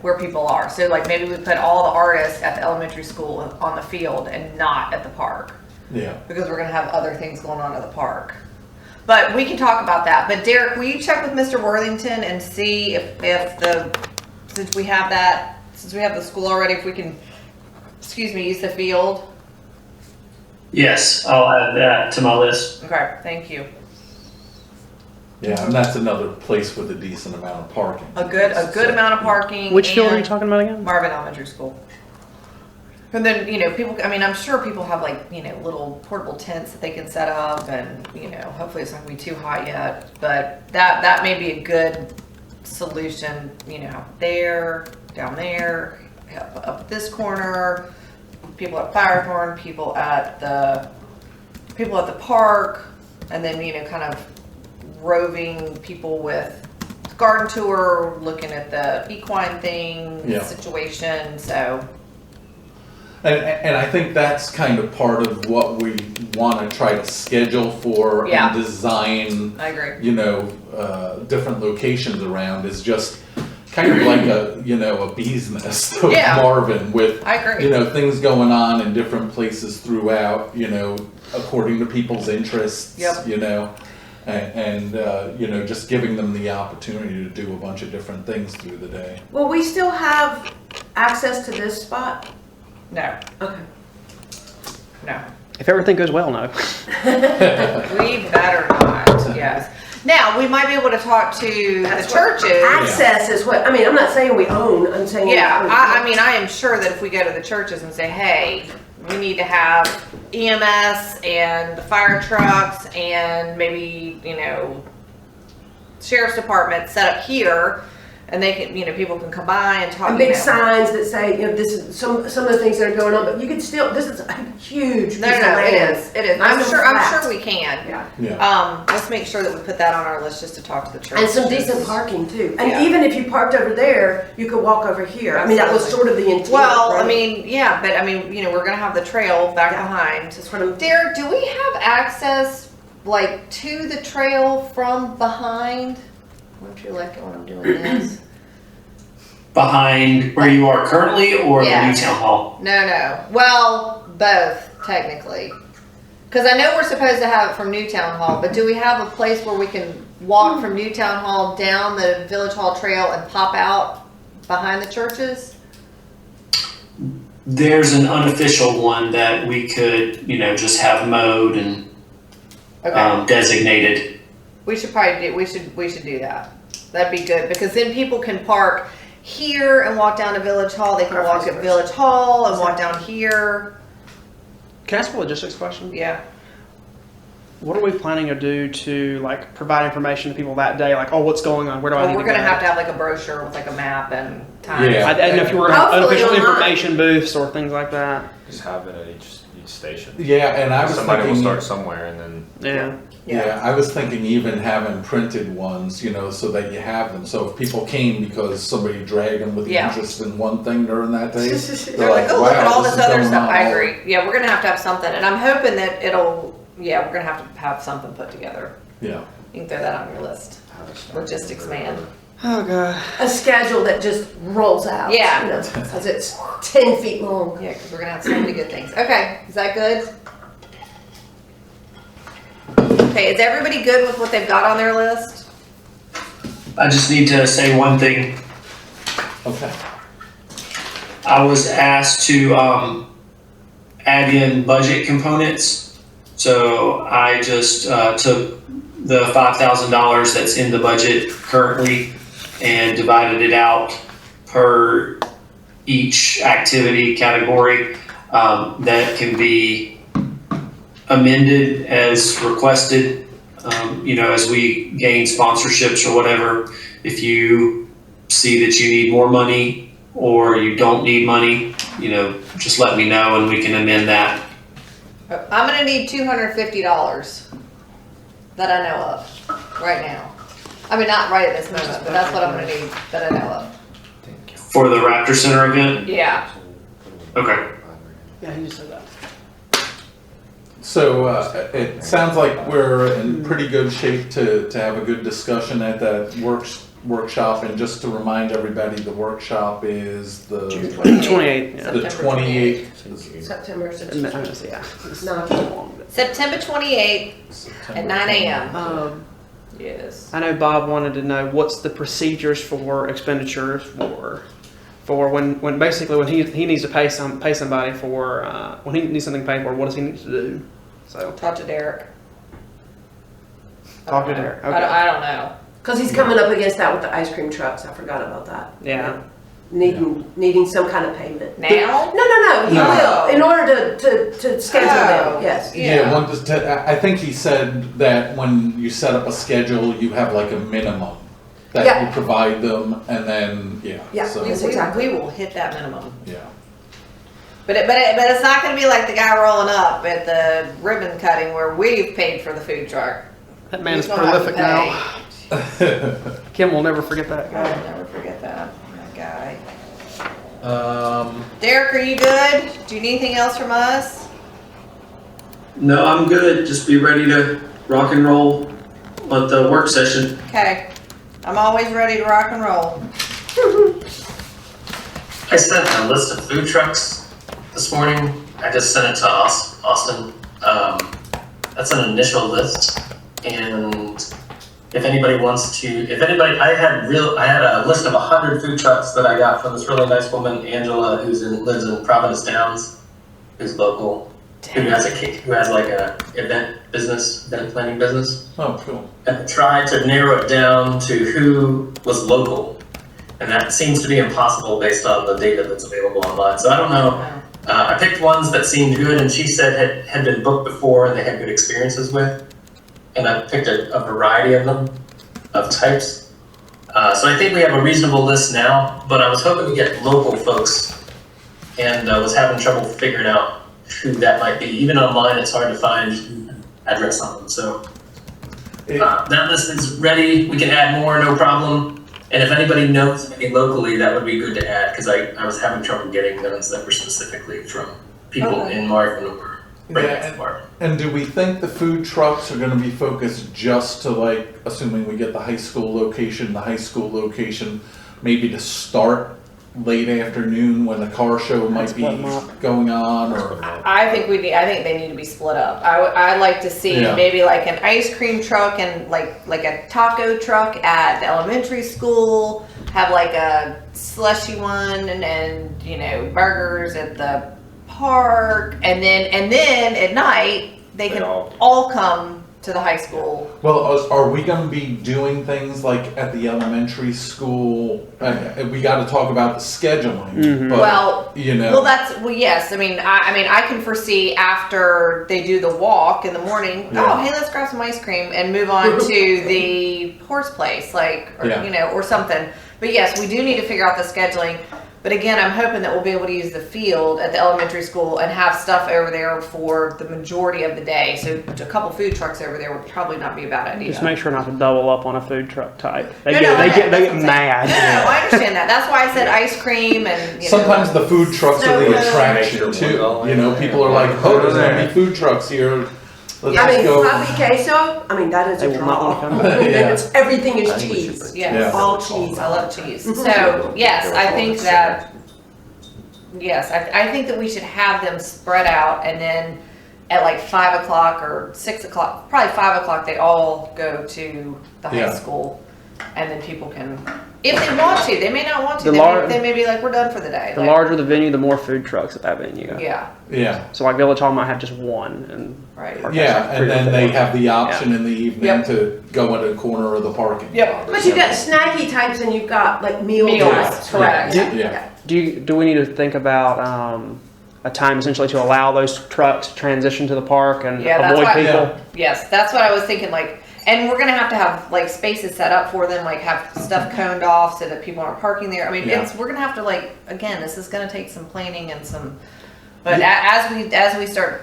where people are. So like maybe we put all the artists at the elementary school on the field and not at the park, Yeah. because we're going to have other things going on at the park. But we can talk about that. But Derek, will you check with Mr. Worthington and see if since we have the school already, if we can, use the field? Yes, I'll add that to my list. Okay, thank you. Yeah, and that's another place with a decent amount of parking. A good amount of parking. Which field are you and talking about again? Marvin Elementary School. And then, people, I'm sure people have little portable tents that they can set up and, hopefully it's not gonna be too hot yet, but that may be a good solution, there, down there, up at this corner, people at Firethorn, people at the park, and then, kind of roving people with garden tour, looking at the equine thing, Yeah. situation, so. And I think that's kind of part of what we want to try to schedule for Yeah. and design, I agree. different locations around is just kind of like a bee's nest of Yeah. Marvin with, I agree. things going on in different places throughout, according to people's interests, Yep. and just giving them the opportunity to do a bunch of different things through the day. Will we still have access to this spot? No, Okay. no. If everything goes well, no. We better not, yes. Now, we might be able to talk to That's the what- churches. Access is what, I'm not saying we own, I'm saying. Yeah, I am sure that if we go to the churches and say, hey, we need to have EMS and the fire trucks and maybe, sheriff's department set up here, and they can, people can come by and talk. And big signs that say, this is some of the things that are going on, but you could still, this is a huge piece No, of no, it land. is, it is. Nice and I'm flat. sure we can. Yeah. Yeah. Let's make sure that we put that on our list just to talk to the church. And some decent parking too. And Yeah. even if you parked over there, you could walk over here. I mean, that was sort of the intent. Well, right? yeah, but we're gonna have the trail back Yeah. behind. Just sort of, Derek, do we have access to the trail from behind? Why don't you like it when I'm doing this? Behind where you are currently or the Yeah. new town hall? No. Well, both technically. Because I know we're supposed to have it from Newtown Hall, but do we have a place where we can walk from Newtown Hall down the Village Hall Trail and pop out behind the churches? There's an unofficial one that we could, just have mowed and Okay. designated. We should probably do. We should do that. That'd be good because then people can park here and walk down to Village Hall. They can walk at Village Hall and walk down here. Can I ask a logistics question? Yeah. What are we planning to do to provide information to people that day? What's going on? Where do I Well, need we're to gonna go? have to have a brochure with a map and time. Yeah. I didn't know if you were going to have Hopefully unofficial online. information booths or things like that. Just have it at each station. Yeah, and I was Somebody will thinking, start somewhere and then. Yeah. I was thinking even having printed ones, so that you have them. So if people came because somebody dragged them with Yeah. interest in one thing during that day, They're like, oh, look at wow, all this this is other going stuff. on I all- agree. Yeah, we're gonna have something, and I'm hoping that we're gonna have something put together. Yeah. You can throw that on your list. Logistics man. Oh god. a schedule that just rolls out. Yeah. Because it's 10 feet long. Yeah, because we're gonna have so many good things. Okay, is that good? Okay, is everybody good with what they've got on their list? I just need to say one thing. Okay. I was asked to add in budget components. So I just took the $5,000 that's in the budget currently and divided it out per each activity category that can be amended as requested, as we gain sponsorships or whatever. If you see that you need more money or you don't need money, just let me know and we can amend that. I'm gonna need $250 that I know of right now. I mean, not right at this moment, but that's what I'm gonna need that I know of. For the Raptor Center event? Yeah. Okay. Yeah, he just said that. So it sounds like we're in pretty good shape to have a good discussion at that workshop, and just to remind everybody, the workshop is the 28th. Yeah. the 28th. September Yeah. It's Not too long, but- September 28th at September 9 a.m. Yes. I know Bob wanted to know what's the procedures for expenditures for when basically when he needs to pay somebody for when he needs something paid for, what does he need to do? So Talk to Derek. talk to Derek. Okay. I don't know. Because he's coming up against that with the ice cream trucks. I forgot about that. Yeah. Needing some kind of payment. Now? No. He No. will in order to schedule them. Yes. Yeah. I think he said that when you set up a schedule, you have like a minimum that Yeah. you provide them, and then Yeah. So Yes, exactly. We will hit that minimum. yeah. But it's not going to be like the guy rolling up at the ribbon cutting where we've paid for the food truck. That man is He's gonna have prolific to now. pay. Kim will never forget that guy. I'll never forget that guy. Derek, are you good? Do you need anything else from us? No, I'm good. Just be ready to rock and roll on the work session. Okay. I'm always ready to rock and roll. I sent a list of food trucks this morning. I just sent it to Austin. That's an initial list, and if anybody wants to, I had a list of 100 food trucks that I got from this really nice woman, Angela, lives in Providence Downs, who's local, who has like a event planning business. Oh, cool. And I tried to narrow it down to who was local, and that seems to be impossible based on the data that's available online. So I don't know. I picked ones that seemed good, and she said had been booked before and they had good experiences with. And I picked a variety of them, of types. So I think we have a reasonable list now, but I was hoping to get local folks, and was having trouble figuring out who that might be. Even online, it's hard to find an address on them. So that list is ready. We can add more, no problem. And if anybody knows any locally, that would be good to add, because I was having trouble getting those that were specifically from people in Marvin or right next to Marvin. And do we think the food trucks are going to be focused just to, like, assuming we get the high school location, maybe to start late afternoon when the car show might be going on, or I think they need to be split up. I'd like to see maybe like an ice cream truck and like a taco truck at the elementary school, have like a slushy one and burgers at the park, and then at night they can all come to the high school. Well, are we going to be doing things like at the elementary school? We got to talk about the scheduling. But, yes. I mean, I can foresee after they do the walk in the morning. Yeah. Oh, hey, let's grab some ice cream and move on to the horse place, or something. But yes, we do need to figure out the scheduling. But again, I'm hoping that we'll be able to use the field at the elementary school and have stuff over there for the majority of the day. So a couple food trucks over there would probably not be a bad idea. Just make sure not to double up on a food truck type. They No, get mad. No, I understand that. That's why I said ice cream and sometimes the food trucks are the Snow attraction too. People are like, oh, there's going to be food trucks here. Let's go. Coffee queso. That is They a will not draw. want to come. Everything is cheese. Yes. All cheese. I love cheese. So yes, I think that. Yes, I think that we should have them spread out, and then at like 5 o'clock or 6 o'clock, probably 5 o'clock, they all go to the high school, and then people can, if they want to. They may not want to. They may be like, we're done for the day. The larger the venue, the more food trucks at that venue. Yeah. So like Village Hall might have just one, and Right. And then they have the option in the evening to go into a corner of the parking lot. But you've got snacky types and you've got like meal types. Correct. Yeah. Do we need to think about a time essentially to allow those trucks to transition to the park and avoid people? Yeah. Yes, that's what I was thinking. And we're gonna have like spaces set up for them, like have stuff coned off so that people aren't parking there. I mean, we're gonna have to again, this is gonna take some planning and some. But as we start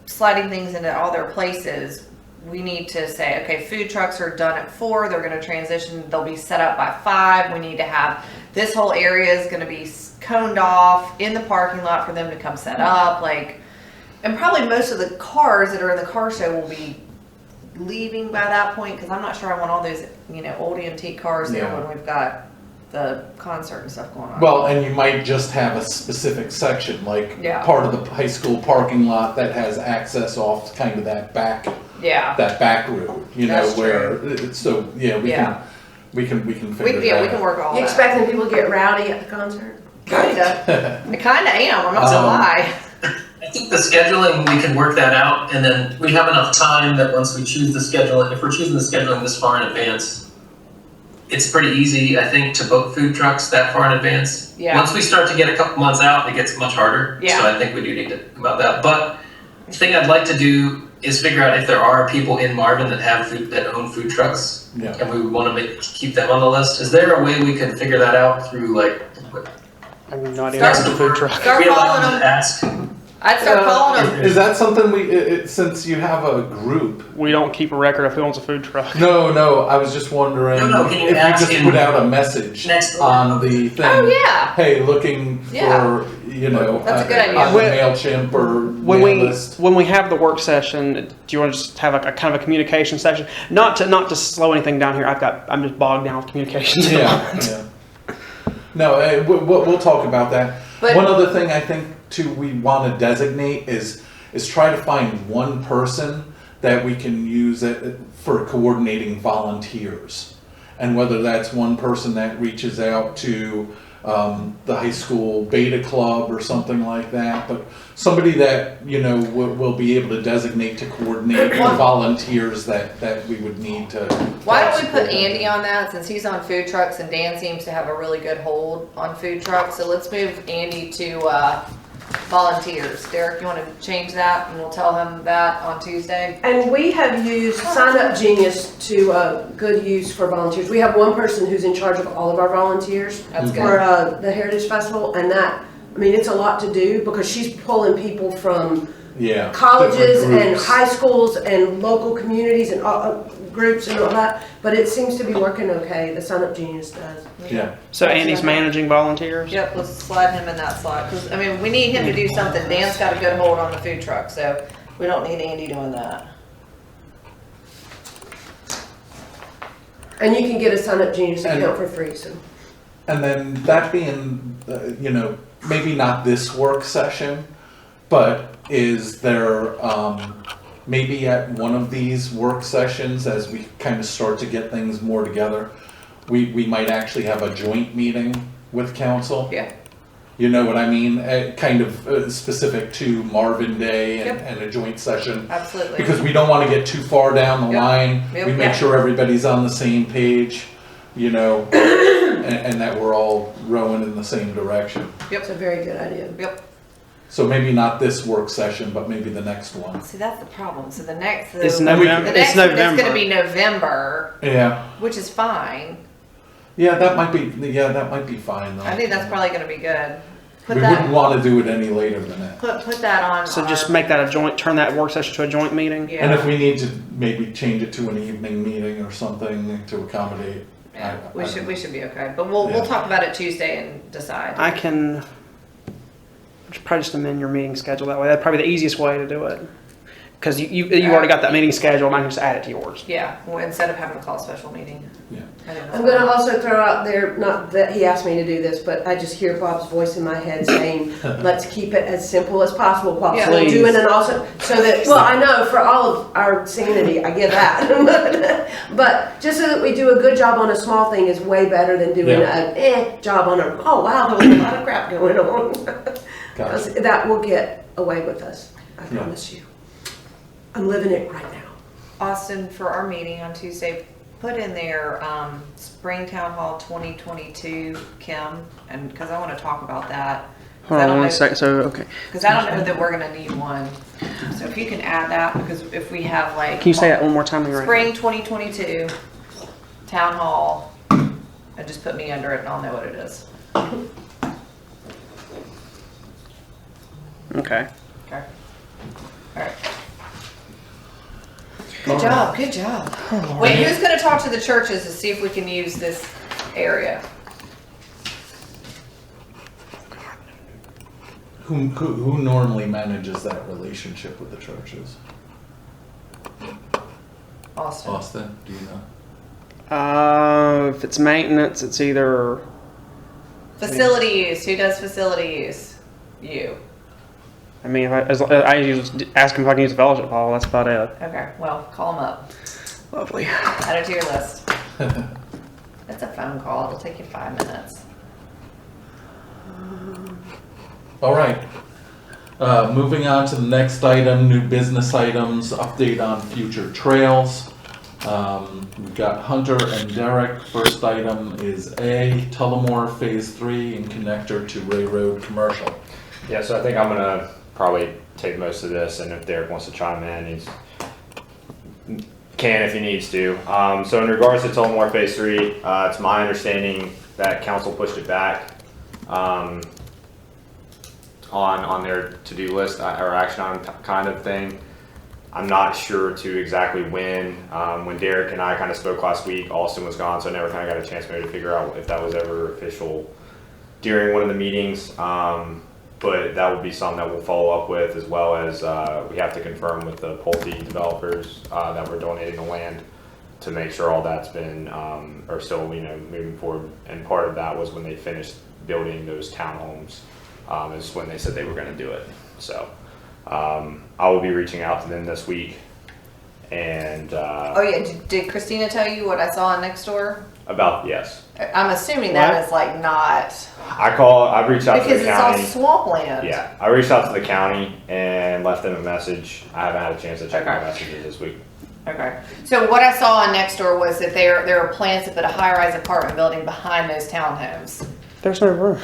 sliding things into all their places, we need to say, okay, food trucks are done at 4. They're going to transition. They'll be set up by 5. We need to have this whole area is going to be coned off in the parking lot for them to come set up. And probably most of the cars that are in the car show will be leaving by that point? Because I'm not sure I want all those, old antique cars there Yeah. when we've got the concert and stuff going on. Well, and you might just have a specific section, like Yeah. part of the high school parking lot that has access off kind of that back route, That's where, so, yeah, we Yeah. can we figure can that out. work all You that. expecting people to get rowdy at the concert? Kinda. I kinda am, I'm not gonna lie. I think the scheduling, we can work that out, and then we have enough time that once we choose the schedule, if we're choosing the scheduling this far in advance, it's pretty easy, I think, to book food trucks that far in advance. Yeah. Once we start to get a couple months out, it gets much harder. Yeah. So I think we do need to think about that. But the thing I'd like to do is figure out if there are people in Marvin that own food trucks, Yeah. and we want to keep them on the list. Is there a way we can figure that out through like? I have no idea Start- what's the food truck. Start we allow calling them them. to ask. I'd start calling them. Is that something since you have a group? We don't keep a record of who owns a food truck. No, I was just wondering No, can you if you ask just him put out a message next- on the thing. Oh, yeah. Hey, looking Yeah. for, That's a good idea. on the When- MailChimp or When mail we list. when we have the work session, do you want to just have a kind of a communication session? Not to slow anything down here. I'm just bogged down with communications. at the Yeah, moment. yeah. No, we'll talk about that. But- One other thing I think too we want to designate is try to find one person that we can use for coordinating volunteers, and whether that's one person that reaches out to the high school beta club or something like that, but somebody that will be able to designate to coordinate the volunteers that we would need to. Why don't we support put that. Andy on that, since he's on food trucks and Dan seems to have a really good hold on food trucks, so let's move Andy to, volunteers. Derek, you wanna change that and we'll tell him that on Tuesday? And we have used Sign Up Genius to good use for volunteers. We have one person who's in charge of all of our volunteers That's for good. the Heritage Festival, and it's a lot to do because she's pulling people from Yeah. colleges different and groups. high schools and local communities and groups and all that. But it seems to be working okay. The Sign Up Genius does. Yeah. So Andy's managing volunteers. Yep, let's slide him in that slot, cause we need him to do something. Dan's got a good hold on the food truck, so we don't need Andy doing that. And you can get a Sign Up Genius And- account for free. So. And then that being, maybe not this work session, but is there, maybe at one of these work sessions, as we kind of start to get things more together, we might actually have a joint meeting with council? Yeah. You know what I mean? Kind of specific to Marvin Day Yep. and a joint session. Absolutely. Because we don't want to get too far down the Yep. line. Yep. We make Yeah. sure everybody's on the same page, and that we're all rowing in the same direction. It's a very good idea. Yep. So maybe not this work session, but maybe the next one. See, that's the problem. So the next, It's the November. next It's one is November. gonna be November, Yeah, which is fine. yeah, that might be fine though. I think that's probably gonna be good. Put We that, wouldn't want to do it any later than that. put that on. So our- just make that turn that work session to a joint meeting. Yeah. And if we need to maybe change it to an evening meeting or something to accommodate. Yeah, I we don't should, know. we should be okay, but we'll Yeah. talk about it Tuesday and decide. I can probably just amend your meeting schedule that way. That's probably the easiest way to do it. Because you already got that meeting scheduled, and I can just add it to yours. Yeah, well, instead of having to call a special meeting. Yeah. I think that's I'm going to fine. also throw out there, not that he asked me to do this, but I just hear Bob's voice in my head saying, let's keep it as simple as possible while Yeah. still Please. doing and also, so that, well, I know for all of our sanity, I get that. But just so that we do a good job on a small thing is way better than doing an job on a, oh wow, there was a lot of crap going on. Got it. That will get away with us, I Yeah. promise you. I'm living it right now. Austin, for our meeting on Tuesday, put in there, Spring Town Hall 2022, Kim, and, because I want to talk about that. 'Cause Hold I on don't one know- second. So, okay. Because I don't know that we're gonna need one. So if you can add that, because if we have like. Can you say that one more time? Spring 2022, Town Hall, and just put me under it and I'll know what it is. Okay. Okay. All right. Good job, good job. Wait, who's gonna talk to the churches to see if we can use this area? Who normally manages that relationship with the churches? Austin. Austin, do you know? If it's maintenance, it's either Facility use. Who does facility use? You. I mean, I just ask him if I can use the fellowship hall. That's about it. Okay. Well, call him up. Lovely. Add it to your list. It's a phone call. It'll take you 5 minutes. All right. Moving on to the next item, new business items, update on future trails. We've got Hunter and Derek. First item is A, Tullamore Phase 3 and connector to Ray Road Commercial. Yeah, so I think I'm gonna probably take most of this, and if Derek wants to chime in, he's can if he needs to. So in regards to Tullamore Phase 3, it's my understanding that council pushed it back on their to-do list or action item kind of thing. I'm not sure to exactly when. When Derek and I kind of spoke last week, Austin was gone, so I never kind of got a chance maybe to figure out if that was ever official during one of the meetings. But that would be something that we'll follow up with, as well as we have to confirm with the Pulte developers that we're donating the land to make sure all that's been or still moving forward. And part of that was when they finished building those townhomes is when they said they were going to do it. So I will be reaching out to them this week. And Oh yeah. Did Christina tell you what I saw on Nextdoor? about yes, I'm assuming that is like not I reached out to because the it's all county. swampland. Yeah, I reached out to the county and left them a message. I haven't had a chance to check my messages this week. Okay. So what I saw on Nextdoor was that there are plans to put a high-rise apartment building behind those townhomes. There's no room.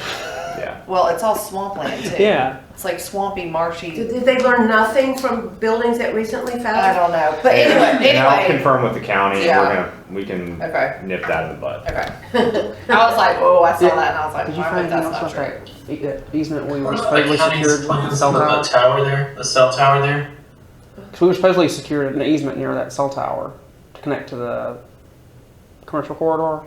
Yeah. Well, it's all swampland too. Yeah. It's like swampy, marshy. Did they learn nothing from buildings that recently I fell? don't know. But anyway, And I'll confirm with the county. Yeah. And we can Okay. nip that in the bud. Okay. I was like, oh, I saw that, and I was like, Did you I find hope anything that's else not about true. that easement we were What about supposedly the county's secured with the plans cell on the tower? tower there, the cell tower there? Because we were supposedly secured an easement near that cell tower to connect to the commercial corridor.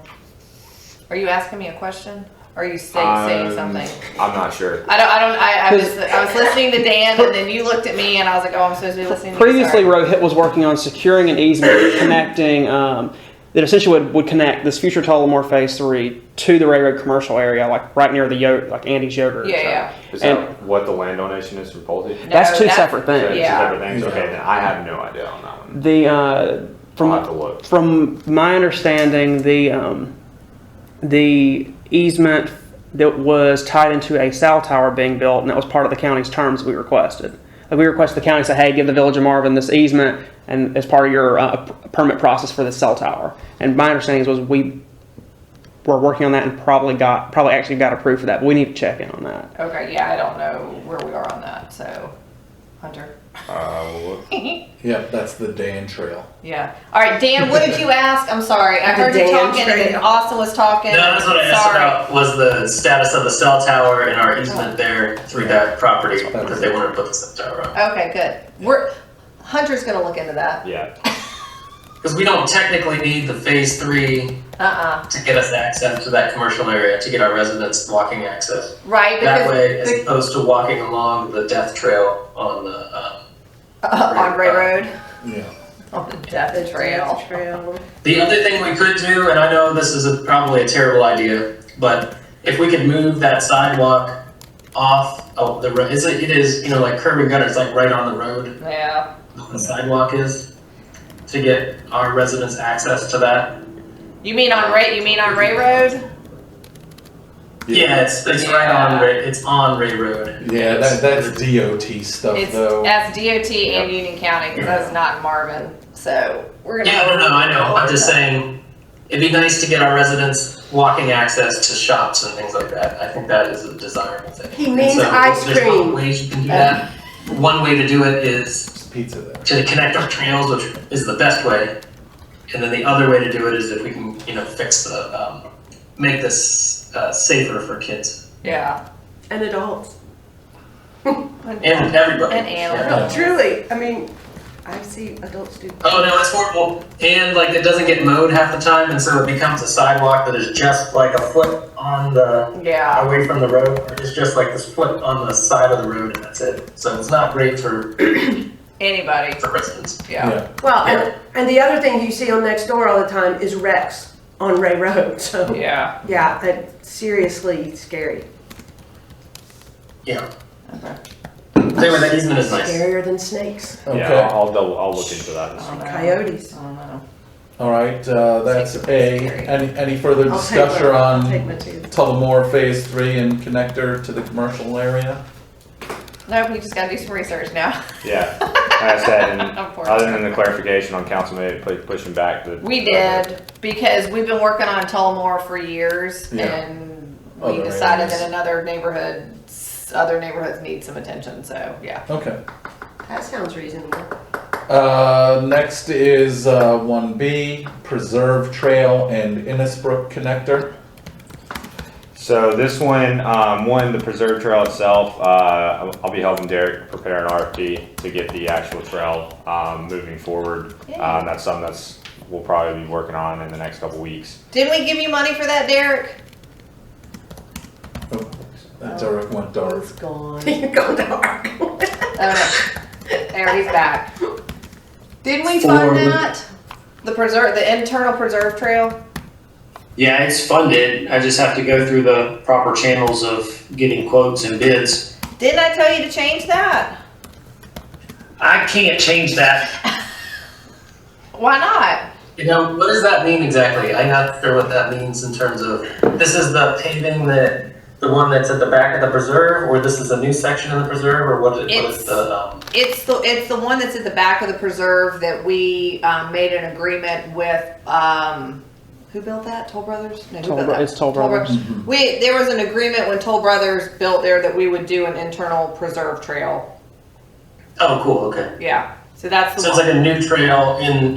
Are you asking me a question? Or are you saying something? I'm not sure. I was listening to Dan, and then you looked at me, and I was like, oh, I'm supposed to be listening to you. Previously, Sorry. Rohit was working on securing an easement connecting that essentially would connect this future Tullamore Phase 3 to the Ray Road commercial area, like right near the like Andy's yogurt. Yeah. Is that what the land donation is from Pulte? That's two separate things. Two Yeah. separate things? Okay, then I have no idea on that one. The I'll have to look. from my understanding, the easement that was tied into a cell tower being built, and that was part of the county's terms we requested. Like we requested the county say, hey, give the Village of Marvin this easement, and as part of your permit process for the cell tower. And my understanding was we were working on that and probably actually got approved for that. But we need to check in on that. Okay, yeah, I don't know where we are on that, so. Hunter. We'll look. Yep, that's the Dan Trail. Yeah. All right, Dan, what did you ask? I'm sorry. I heard you Dan talking, and then Trail. Austin was talking. No, that's what I asked Sorry. about, was the status of the cell tower and our easement there through that property, because they wanted to put the cell tower on. Okay, good. Hunter's gonna look into that. Yeah. Because we don't technically need the Phase 3 to get us access to that commercial area, to get our residents walking access. Right, That because way, as opposed to walking along the death trail on the, on Ray Road, Yeah. on the Death Trail. The other thing we could do, and I know this is probably a terrible idea, but if we could move that sidewalk off of the road, it is, like curb and gutter, it's like right on the road, Yeah. the sidewalk is, to get our residents access to that. You mean on Ray Road? Yeah, it's right on it's on Ray Road. Yeah, that's DOT stuff though. That's DOT and Union County, because that's not in Marvin. So we're gonna. Yeah, I know. I'm just saying, it'd be nice to get our residents walking access to shops and things like that. I think that is a desirable thing. He means And so ice there's cream. both ways you can do that. One way to do it is There's pizza there. to connect our trails, which is the best way. And then the other way to do it is if we can, fix the, make this safer for kids Yeah. And adults. and everybody. And animals. Yeah. Truly, I mean, I see adults do. Oh no, it's horrible. And it doesn't get mowed half the time, and so it becomes a sidewalk that is just like a foot on the Yeah. away from the road. Or it's just like this foot on the side of the road, and that's it. So it's not great for Anybody. for residents. Yeah. Well, and the other thing you see on next door all the time is wrecks on Ray Road, so. Yeah. Yeah, that's seriously scary. Yeah. Okay. Anyway, that easement is nice. Scarier than snakes, Okay. Yeah, I'll look into that. I don't know. coyotes. I don't know. All right, that's A. Any further I'll take discussion my- I'll on take my two. Tullamore Phase 3 and connector to the commercial area? No, we just gotta do some research now. Yeah, like I said, and Unfortunately. other than the clarification on council maybe pushing back the. We did, because we've been working on Tullamore for years, Yeah. and we Other decided areas. that other neighborhoods need some attention, so, yeah. Okay. That sounds reasonable. Next is 1B, Preserve Trail and Innisbrook connector. So this one, the preserve trail itself, I'll be helping Derek prepare an RFP to get the actual trail moving forward. Yay. That's something we'll probably be working on in the next couple weeks. Didn't we give you money for that, Derek? Oh, that Derek went dark. It's gone. You're going dark. Oh, no. There, he's back. Didn't we For fund the- that? The internal preserve trail? Yeah, it's funded. I just have to go through the proper channels of getting quotes and bids. Didn't I tell you to change that? I can't change that. Why not? You know, what does that mean exactly? I'm not sure what that means in terms of, this is the paving the one that's at the back of the preserve, or this is a new section of the preserve, or what is the, It's the one that's at the back of the preserve that we made an agreement with. Who built that? Toll Brothers? No, who built that? It's Toll Brothers. There was an agreement when Toll Brothers built there that we would do an internal preserve trail. oh, cool, okay. Yeah. So that's the So it's one. like a new trail in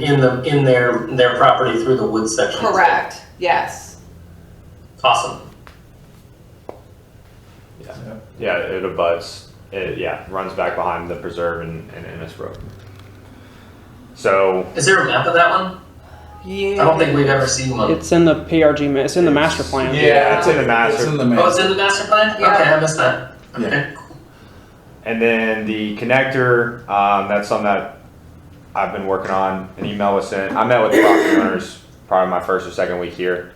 their property through the woods section. Correct. Yes. Awesome. Yeah, it abuts. Runs back behind the preserve in Innisbrook. So Is there a map of that one? Yeah. I don't think we've ever seen one. It's in the PRG, it's in the master plan. Yeah, it's in the master. It's in the Oh, it's master. in the master plan? Yeah. Okay, I missed that. Yeah. Okay. And then the connector, that's something that I've been working on. An email was sent. I met with the property owners probably my first or second week here.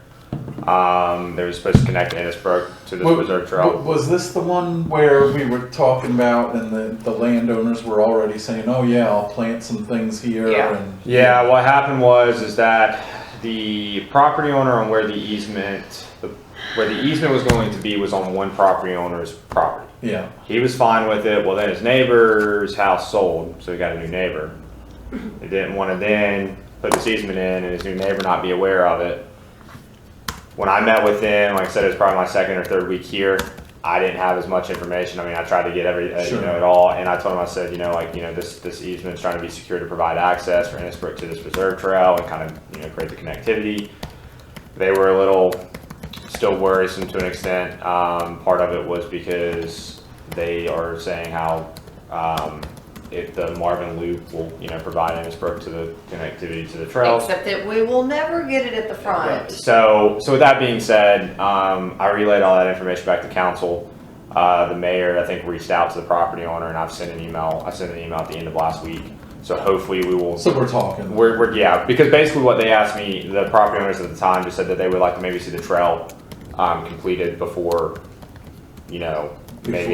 They were supposed to connect Innisbrook to this preserve trail. Was this the one where we were talking about and the landowners were already saying, oh yeah, I'll plant some things here? Yeah. And Yeah, what happened is that the property owner on where the easement was going to be was on one property owner's property. Yeah. He was fine with it. Well, then his neighbor's house sold, so he got a new neighbor. He didn't want to then put this easement in and his new neighbor not be aware of it. When I met with him, like I said, it was probably my second or third week here. I didn't have as much information. I mean, I tried to get Sure. it all, and I told him, I said, this easement is trying to be secure to provide access for Innisbrook to this preserve trail and kind of, create the connectivity. They were a little still worrisome to an extent. Part of it was because they are saying how if the Marvin Loop will, provide Innisbrook to the connectivity to the trail. Except that we will never get it at the front. So with that being said, I relayed all that information back to council. The mayor, I think, reached out to the property owner, and I've sent an email. I sent an email at the end of last week. So hopefully we will. So we're talking. We're because basically what they asked me, the property owners at the time just said that they would like to maybe see the trail completed before, maybe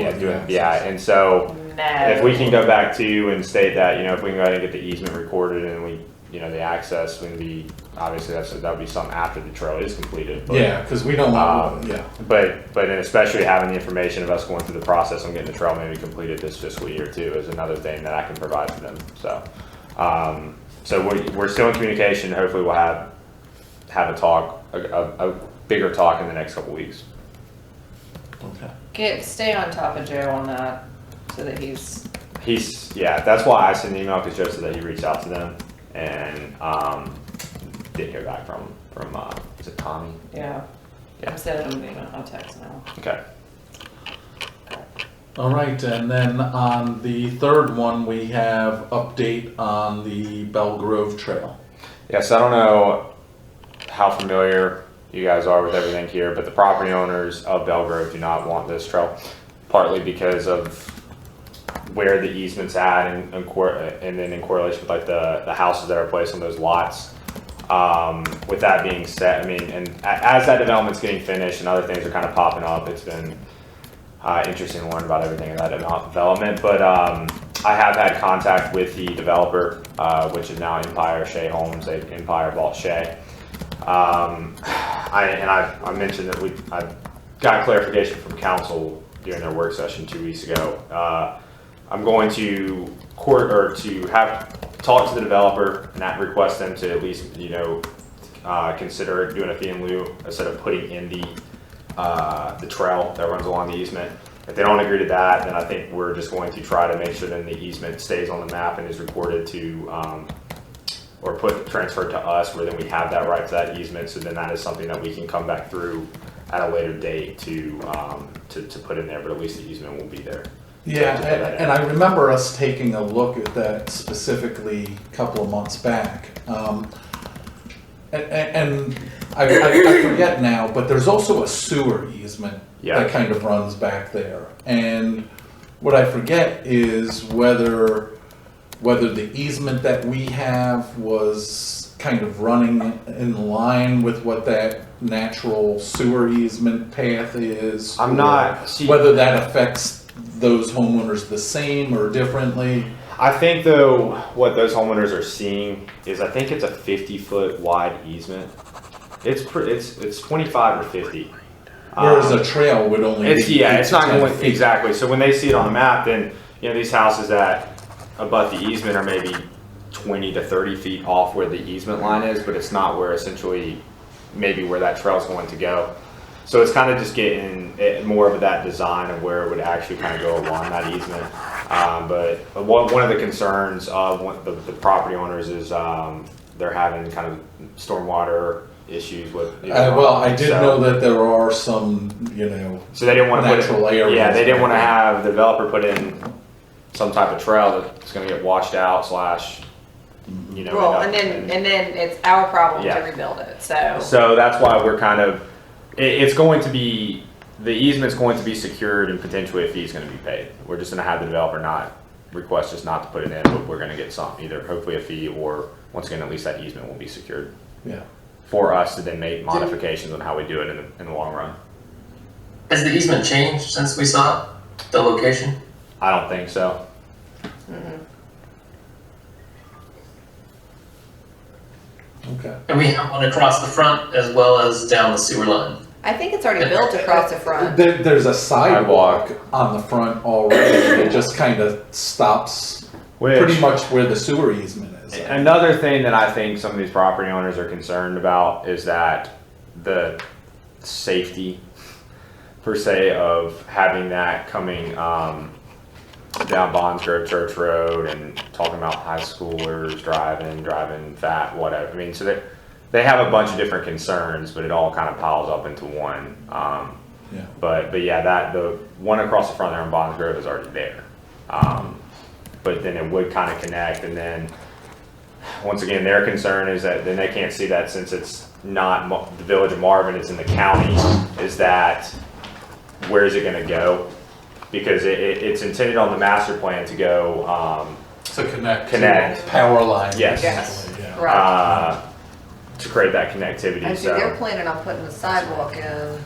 Before, doing yeah. and so. No. If we can go back to and state that, if we can go ahead and get the easement recorded and we, the access would be, obviously that would be something after the trail is completed. But, Yeah, because we don't want, yeah. But then especially having the information of us going through the process and getting the trail maybe completed this fiscal year too is another thing that I can provide to them. So we're still in communication. Hopefully we'll have a talk, a bigger talk in the next couple weeks. Okay. Stay on top of Joe on that, so that he's. That's why I sent an email, because Joe said that he reached out to them and didn't hear back from is it Tommy? Yeah. Yeah. I'm sending him an email. I'll text now. Okay. All right, and then on the third one, we have update on the Bell Grove Trail. Yes, I don't know how familiar you guys are with everything here, but the property owners of Belgrove do not want this trail, partly because of where the easement's at and then in correlation with like the houses that are placed on those lots. With that being said, I mean, and as that development's getting finished and other things are kind of popping up, it's been interesting to learn about everything in that development. But I have had contact with the developer, which is now Empire Shea Homes, Empire Vault Shea. I mentioned that I got clarification from council during their work session 2 weeks ago. I'm going to talk to the developer and not request them to at least, consider doing a fee in lieu instead of putting in the trail that runs along the easement. If they don't agree to that, then I think we're just going to try to make sure that the easement stays on the map and is recorded to, or transferred to us, where then we have that right to that easement. So then that is something that we can come back through at a later date to put in there, but at least the easement will be there. Yeah, and I remember us taking a look at that specifically a couple of months back. And I forget now, but there's also a sewer easement that kind of runs back there. And what I forget is whether the easement that we have was kind of running in line with what that natural sewer easement path is. I'm not whether that affects those homeowners the same or differently. I think though what those homeowners are seeing is I think it's a 50-foot wide easement. It's 25 or 50. Whereas a trail would only be it's not going feet. exactly. So when they see it on the map, then these houses that abut the easement are maybe 20 to 30 feet off where the easement line is, but it's not where essentially maybe where that trail is going to go. So it's kind of just getting more of that design of where it would actually kind of go along that easement. But one of the concerns of the property owners is they're having kind of stormwater issues with. I did know that there are some, so they didn't want to natural areas. Yeah, they didn't want to have the developer put in some type of trail that's going to get washed out / Well, and then it's our problem to rebuild it. So that's why we're kind of. It's going to be, the easement's going to be secured and potentially a fee is going to be paid. We're just going to have the developer request us not to put it in, but we're going to get either hopefully a fee or once again, at least that easement will be secured. Yeah. For us to then make modifications on how we do it in the long run. Has the easement changed since we saw the location? I don't think so. Okay. And we have one across the front as well as down the sewer line. I think it's already built across the front. There's a sidewalk on the front already. It just kind of stops pretty much where the sewer easement is. Another thing that I think some of these property owners are concerned about is that the safety, per se, of having that coming down Bondsgrove Church Road and talking about high schoolers driving fat, whatever. I mean, so they have a bunch of different concerns, but it all kind of piles up into one. But yeah, the one across the front there on Bondsgrove is already there. But then it would kind of connect, and then once again, their concern is that then they can't see that since it's not the village of Marvin, it's in the county, is that where is it going to go? Because it's intended on the master plan to go to connect power lines. Yes. Yeah. Right. To create that connectivity. And see, they're planning on putting a sidewalk in.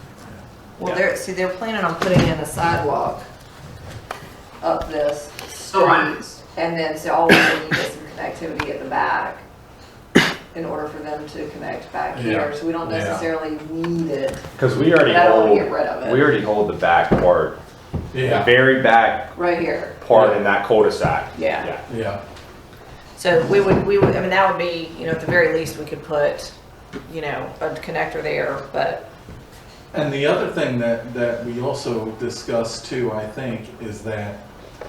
Well, they're planning on putting in a sidewalk up this street, and then so all we need is some connectivity at the back in order for them to connect back here. So we don't necessarily need it. Because we already hold the back part. Yeah. The very back right here part in that cul-de-sac. Yeah. So we would, I mean, that would be, at the very least, we could put, a connector there, but. And the other thing that we also discussed too, I think, is that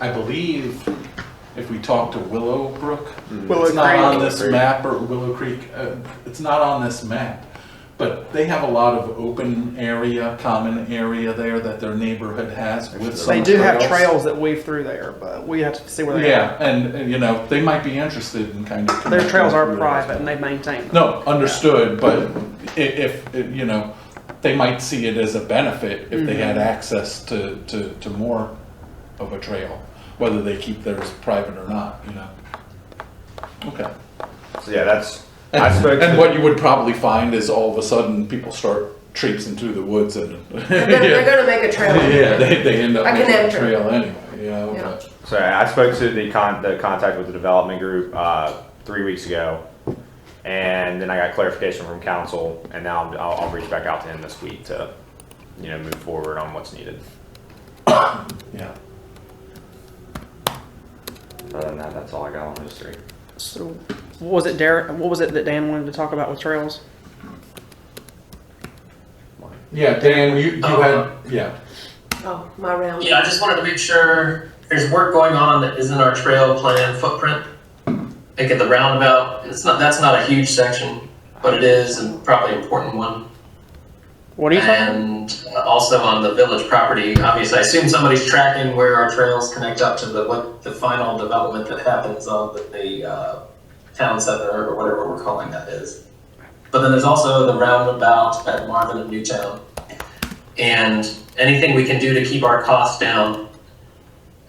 I believe if we talk to Willowbrook, it's not on this map, or Willow Creek, it's not on this map. But they have a lot of open area, common area there that their neighborhood has with some They do have trails that weave through there, but we have to see where they are. Yeah, and they might be interested in kind of. Their trails are private and they maintain them. No, understood, but if they might see it as a benefit if they had access to more of a trail. whether they keep theirs private or not, you know? Okay. So yeah, that's, I spoke And to, what you would probably find is all of a sudden people start traipsing through the woods and. They're gonna make a trail. Yeah, they end up A making a connector. trail anyway, you know? Yeah. but- so I spoke to the contact with the development group, 3 weeks ago. And then I got clarification from council, and now I'll reach back out to him this week to, move forward on what's needed. Yeah. Other than that, that's all I got on those three. So, what was it, Derek? What was it that Dan wanted to talk about with trails? Yeah, Dan, you had, yeah. Oh, my round. Yeah, I just wanted to make sure there's work going on that isn't our trail plan footprint. Like at the roundabout, that's not a huge section, but it is a probably important one. What are you talking? And also on the village property, obviously, I assume somebody's tracking where our trails connect up to the final development that happens on the town center or whatever we're calling that is. But then there's also the roundabout at Marvin and Newtown. And anything we can do to keep our costs down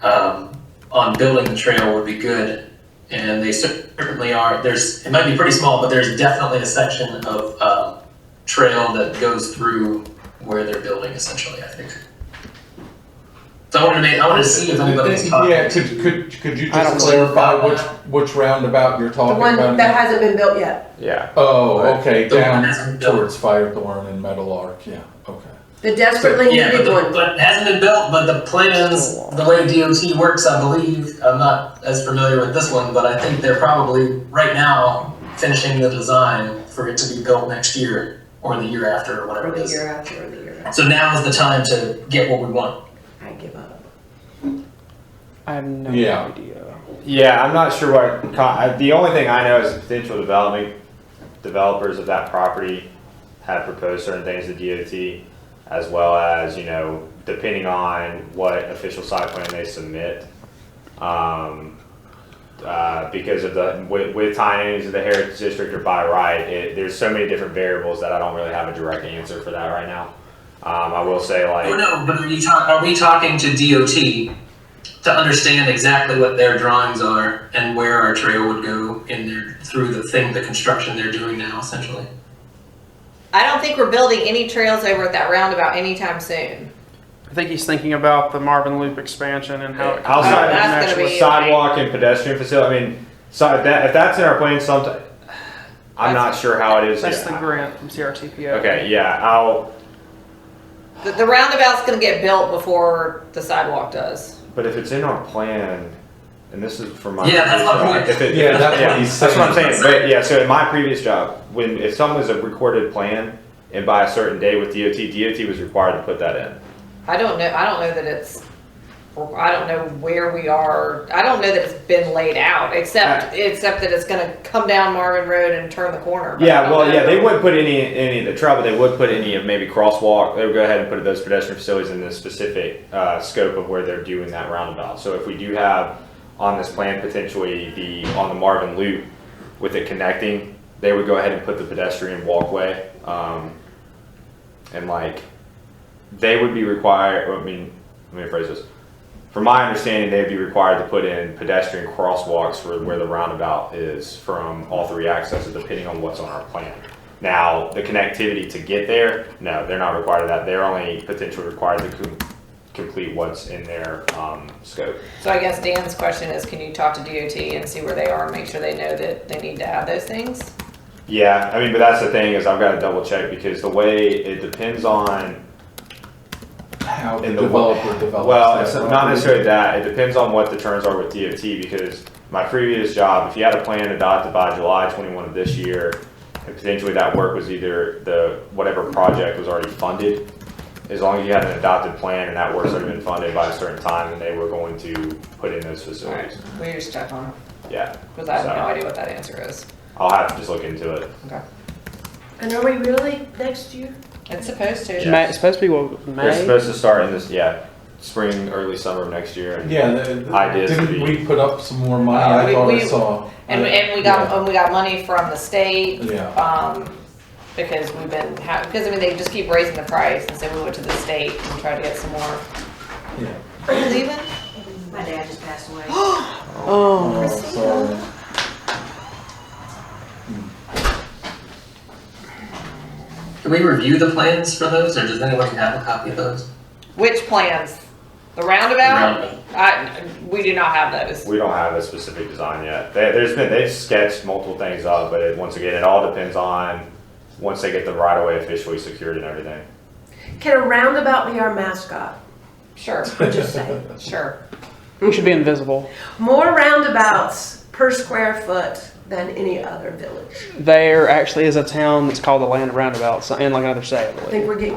on building the trail would be good. And they certainly are. It might be pretty small, but there's definitely a section of trail that goes through where they're building, essentially, I think. So I wanted to see if anybody's talking. Yeah, could you I don't just know. clarify which roundabout you're The talking one about? that hasn't been built yet. Yeah. Oh, okay, The one down that hasn't been built. towards Firethorn and Metal Arc, yeah, okay. The desperately Yeah, needed one. but it hasn't been built, but the plans, the way DOT works, I believe, I'm not as familiar with this one, but I think they're probably, right now, finishing the design for it to be built next year, or the year after, or whatever Or it the is. year after, or the year after. So now is the time to get what we want. I give up. I have no Yeah. idea. Yeah, I'm not sure what, the only thing I know is potential developers of that property have proposed certain things to DOT, as well as, depending on what official site plan they submit. Because of with tying into the Heritage District or by right, there's so many different variables that I don't really have a direct answer for that right now. I will say Oh, no, but are we talking to DOT to understand exactly what their drawings are and where our trail would go in there through the construction they're doing now, essentially? I don't think we're building any trails over at that roundabout anytime soon. I think he's thinking about the Marvin Loop expansion and how it outside that's connects gonna with be- sidewalk and pedestrian facility. I mean, so if that's in our plan, I'm not sure how it is. That's yet. the grant from CRTPO. Okay, yeah, The roundabout's gonna get built before the sidewalk does. but if it's in our plan, and this is for my Yeah, that's my point. Yeah, that's what he's That's what I'm saying. saying. But yeah, so in my previous job, if something was a recorded plan and by a certain day with DOT was required to put that in. I don't know I don't know where we are. I don't know that it's been laid out, except that it's gonna come down Marvin Road and turn the corner. But I Yeah, don't well, know. yeah, they wouldn't put any of the trail, but they would put any of maybe crosswalk. They would go ahead and put those pedestrian facilities in the specific scope of where they're doing that roundabout. So if we do have on this plan potentially on the Marvin Loop with it connecting, they would go ahead and put the pedestrian walkway, and they would be required. Let me rephrase this. From my understanding, they'd be required to put in pedestrian crosswalks for where the roundabout is from all three accesses, depending on what's on our plan. Now, the connectivity to get there, no, they're not required of that. They're only potentially required to complete what's in their scope. So I guess Dan's question is, can you talk to DOT and see where they are and make sure they know that they need to add those things? Yeah, I mean, but that's the thing is I've got to double check because the way it depends on How the in the developer develops. well, that it's not property. necessarily that. It depends on what the terms are with DOT because my previous job, if you had a plan adopted by July 21 of this year, and potentially that work was either whatever project was already funded, as long as you had an adopted plan and that work's already been funded by a certain time, then they were going to put in those facilities. We just check on it, Yeah, because I have So- no idea what that answer is. I'll have to just look into it. Okay. And are we really next year? It's supposed to. Yeah. May, it's supposed to be They're May. supposed to start in this, spring, early summer of next year. And Yeah, Ideas to didn't be- we put up some more money? I thought I we- saw. And we got money from the state, Yeah. because we've been, because I mean, they just keep raising the price, and so we went to the state and tried to get some more. Yeah. Are you leaving? My dad just passed passed away. Oh, sorry. Can we review the plans for those, or does anyone have a copy of those? Which plans? The roundabout? Roundabout. We do not have those. We don't have a specific design yet. They've sketched multiple things up, but once again, it all depends on once they get the right of way officially secured and everything. Can a roundabout be our mascot? Sure. I'm just saying. Sure. it should be invisible. More roundabouts per square foot than any other village. There actually is a town that's called the Land of Roundabouts in like another state, I I think believe. we're getting.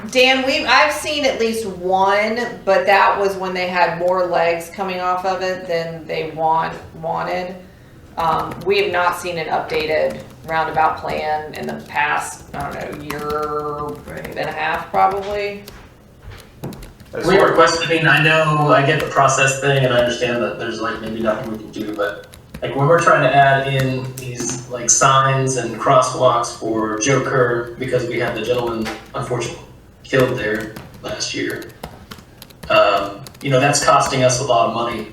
Dan, I've seen at least one, but that was when they had more legs coming off of it than they wanted. We have not seen an updated roundabout plan in the past, I don't know, year and a half probably. We requested, I mean, I know I get the process thing and I understand that there's like maybe nothing we can do, but like when we're trying to add in these like signs and crosswalks for Joe Kerr, because we had the gentleman unfortunately killed there last year, that's costing us a lot of money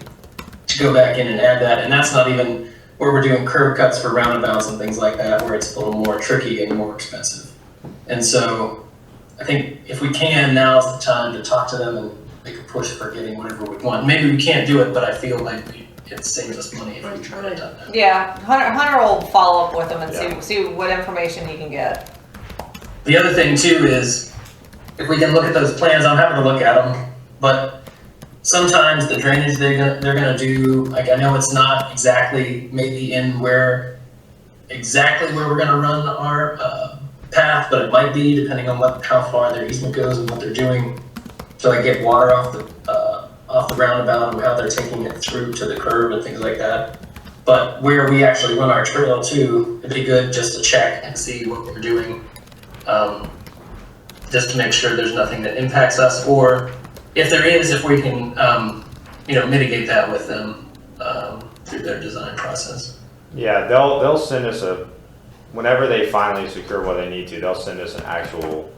to go back in and add that. And that's not even where we're doing curb cuts for roundabouts and things like that, where it's a little more tricky and more expensive. And so I think if we can, now's the time to talk to them and make a push for getting whatever we want. Maybe we can't do it, but I feel like it saves us money if we try to do that. Yeah, Hunter will follow up with them and Yeah. see what information he can get. The other thing too is, if we can look at those plans, I'm happy to look at them, but sometimes the drainage they're gonna do, like I know it's not exactly maybe in exactly where we're gonna run our path, but it might be depending on how far their easement goes and what they're doing to like get water off the roundabout and how they're taking it through to the curb and things like that. But where we actually run our trail too, it'd be good just to check and see what we're doing, just to make sure there's nothing that impacts us, or if there is, if we can, mitigate that with them through their design process. Yeah, they'll send us whenever they finally secure what they need to, they'll send us an actual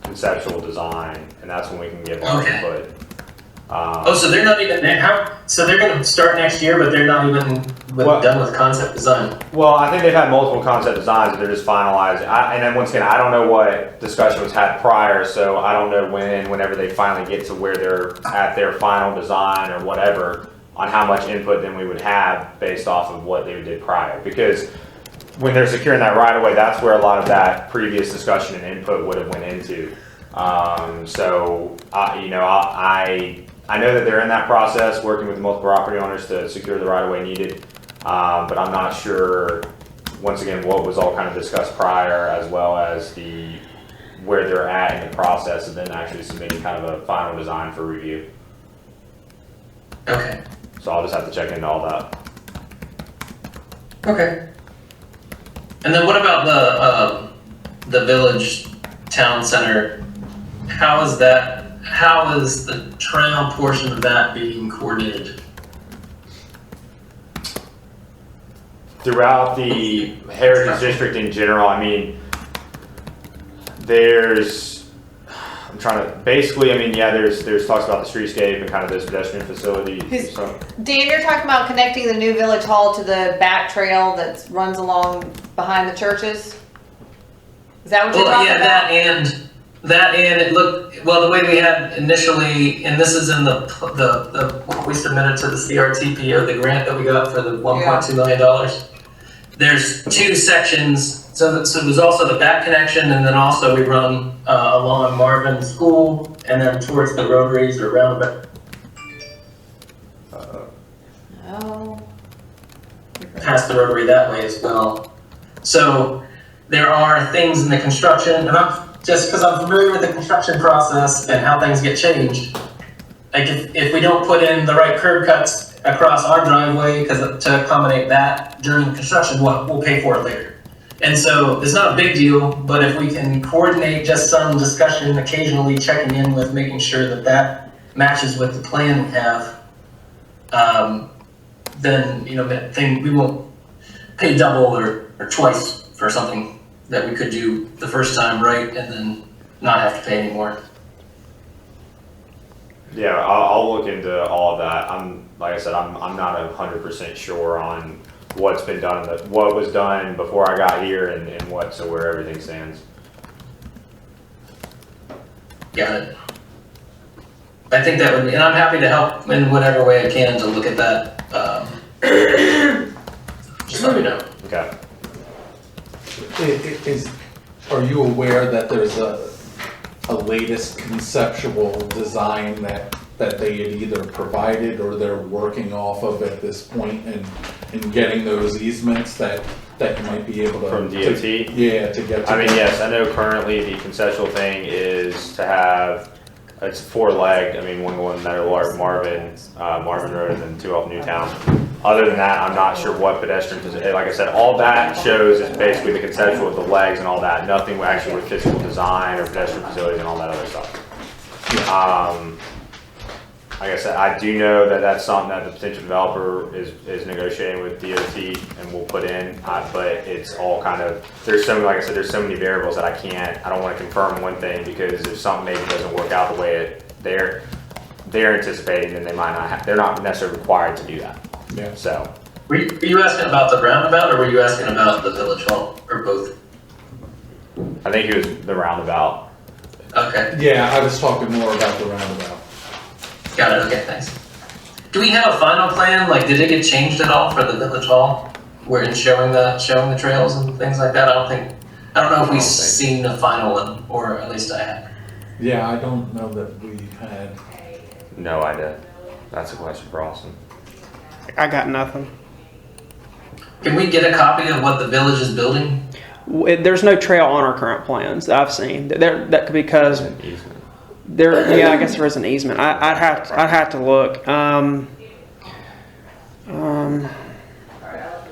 conceptual design, and that's when we can give our input. So they're not even so they're going to start next year, but they're not even done with concept design. Well, I think they've had multiple concept designs, but they're just finalizing. And then once again, I don't know what discussion was had prior, so I don't know whenever they finally get to where they're at their final design or whatever, on how much input then we would have based off of what they did prior. Because when they're securing that right of way, that's where a lot of that previous discussion and input would have went into. I know that they're in that process, working with multiple property owners to secure the right of way needed. But I'm not sure, once again, what was all kind of discussed prior, as well as where they're at in the process of then actually submitting kind of a final design for review. Okay. So I'll just have to check into all that. Okay. And then what about the village town center? How is the trail portion of that being coordinated? Throughout the Heritage District in general, I mean, there's talks about the streetscape and kind of those pedestrian facilities. So. Dan, you're talking about connecting the new village hall to the back trail that runs along behind the churches? Is that what you're talking about? That and it looked, well, the way we had initially, and this is in the what we submitted to the CRTPO, the grant that we got for the $1.2 million. There's two sections. So there's also the back connection, and then also we run along Marvin School, and then towards the rotaries or roundabout. Past the rotary that way as well. So there are things in the construction, and just because I'm familiar with the construction process and how things get changed, like if we don't put in the right curb cuts across our driveway to accommodate that during construction, we'll pay for it later. And so it's not a big deal, but if we can coordinate just some discussion, occasionally checking in with making sure that matches with the plan we have, then we won't pay double or twice for something that we could do the first time right and then not have to pay anymore. Yeah, I'll look into all of that. Like I said, I'm not 100% sure on what's been done, what was done before I got here, and where everything stands. Got it. I think that would be, and I'm happy to help in whatever way I can to look at that. Just let me know. Okay. Are you aware that there's a latest conceptual design that they had either provided or they're working off of at this point and getting those easements that you might be able to... From DOT? to get to... I mean, yes, I know currently the conceptual thing is to have, it's 4-legged, I mean, one going there, Marvin Road, and then 2 off Newtown. Other than that, I'm not sure what pedestrian, like I said, all that shows is basically the conceptual with the legs and all that, nothing actually with physical design or pedestrian facilities and all that other stuff. Like I said, I do know that that's something that the potential developer is negotiating with DOT and will put in, but it's all kind of, there's so many, like I said, there's so many variables that I don't want to confirm one thing, because if something maybe doesn't work out the way they're anticipating, then they're not necessarily required to do that. Yeah. So. Were you asking about the roundabout, or were you asking about the village hall, or both? I think it was the roundabout. Okay. Yeah, I was talking more about the roundabout. Got it, okay, thanks. Do we have a final plan? Like, did it get changed at all for the village hall? Where it's showing the trails and things like that? I don't know if we've seen the final one, or at least I have. Yeah, I don't know that we had... No idea. That's a question for Austin. I got nothing. Can we get a copy of what the village is building? There's no trail on our current plans that I've seen. That could be because yeah, I guess there is an easement. I'd have to look. I'll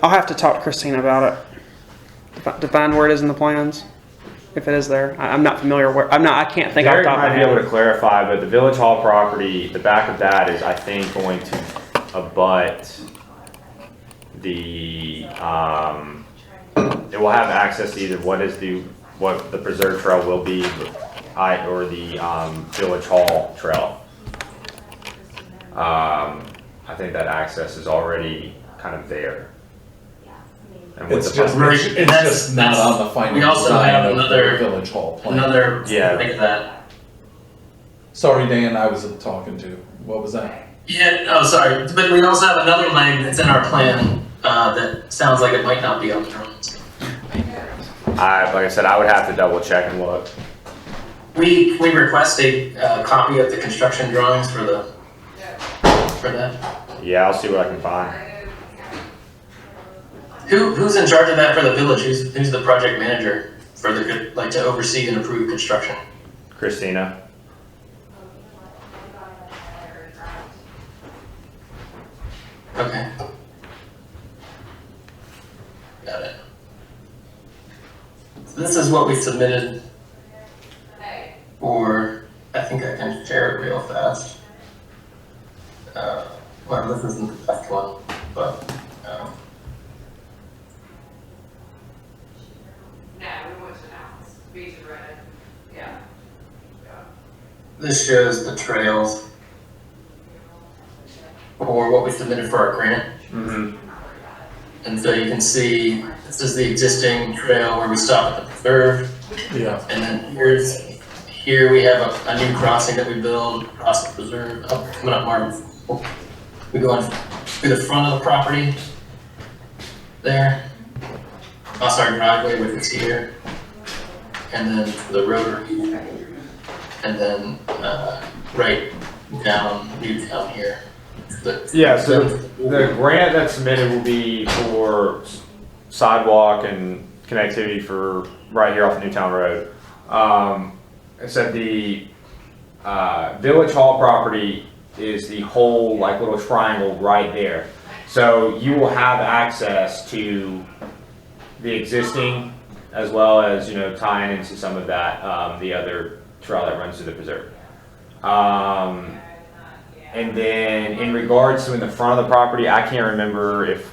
have to talk to Christina about it to find where it is in the plans, if it is there. I'm not familiar where. I can't think off the top of my Derek might be able head. to clarify, but the village hall property, the back of that is, I think, going to abut the. It will have access to either what the preserve trail will be, or the village hall trail. I think that access is already kind of there. And with It's the just, it's just not on the final We also design have of the another- village hall plan. Think of that. Sorry, Dan, I was talking to. What was that? Yeah, oh, sorry. But we also have another leg that's in our plan that sounds like it might not be on the drawings. like I said, I would have to double check and look. We request a copy of the construction drawings for that. Yeah, I'll see what I can find. Who's in charge of that for the village? Who's the project manager for to oversee and approve construction? Christina. Okay. Got it. So this is what we submitted, or I think I can share it real fast. Well, this isn't the best one, but this shows the trails for what we submitted for our grant. Mm-hmm. And so you can see, this is the existing trail where we stop at the preserve. Yeah. And then here we have a new crossing that we build across the preserve, coming up Marvin. We go on through the front of the property there, across our driveway, which is here, and then the rotary, and then right down Newtown here. Yeah, so the grant that's submitted will be for sidewalk and connectivity for right here off Newtown Road. It said the Village Hall property is the whole like little triangle right there. So you will have access to the existing as well as, tying into some of that, the other trail that runs through the preserve. And then in regards to in the front of the property, I can't remember if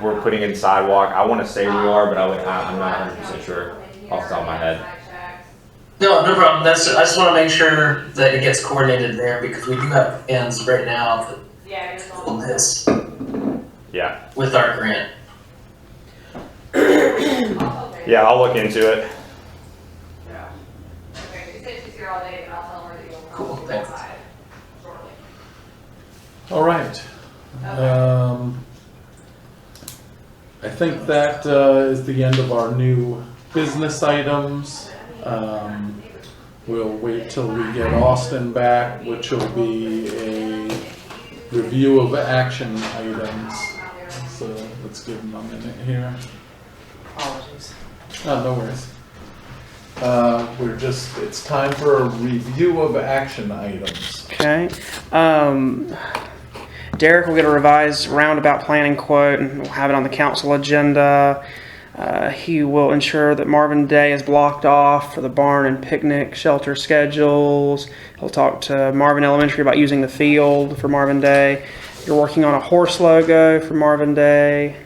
we're putting in sidewalk. I want to say we are, but I'm not 100% sure off the top of my head. No, no problem. I just want to make sure that it gets coordinated there because we do have plans right now that on this Yeah. with our grant. Yeah, I'll look into it. Okay, she said she's here all day, but I'll tell her that you'll Cool, probably thanks. go by shortly. All right. I think that is the end of our new business items. We'll wait till we get Austin back, which will be a review of action items. So let's give him a minute here. Apologies. Oh, no worries. It's time for a review of action items. Okay. Derek will get a revised roundabout planning quote and we'll have it on the council agenda. He will ensure that Marvin Day is blocked off for the barn and picnic shelter schedules. He'll talk to Marvin Elementary about using the field for Marvin Day. You're working on a horse logo for Marvin Day.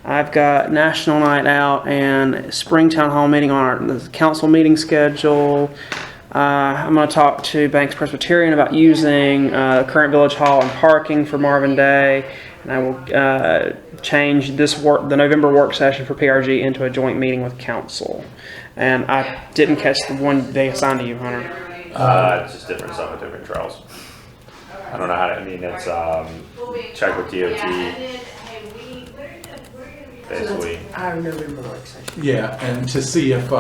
I've got National Night Out and Spring Town Hall meeting on the council meeting schedule. I'm going to talk to Banks Presbyterian about using current Village Hall and parking for Marvin Day. And I will change the November work session for PRG into a joint meeting with council. And I didn't catch the one they assigned to you, Hunter. It's just different stuff with different trails. I don't know how to, I mean, it's, check with DOT, basically. Our November work session. Yeah, and to see if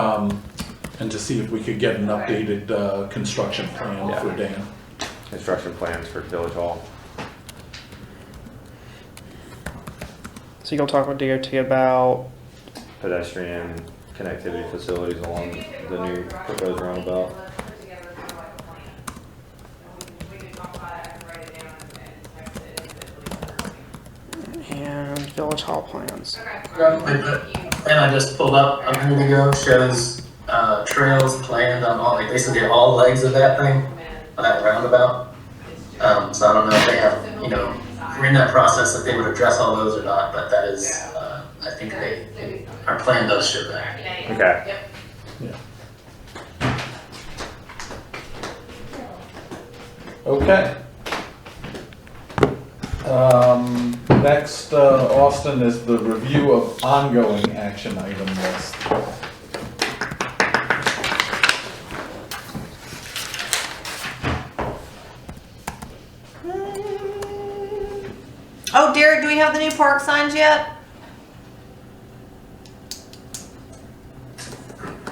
we could get an updated construction plan for Dan. Construction plans for Village Hall. So you'll talk with DOT about Pedestrian connectivity facilities along the new proposed roundabout. and Village Hall plans. And I just pulled up a minute ago, shows trails planned on all, like basically all legs of that thing, that roundabout. So I don't know if they have, we're in that process if they would address all those or not, but that is, I think our plan does show that. Okay. Okay. Next, Austin, is the review of ongoing action item list. Oh, Derek, do we have the new park signs yet?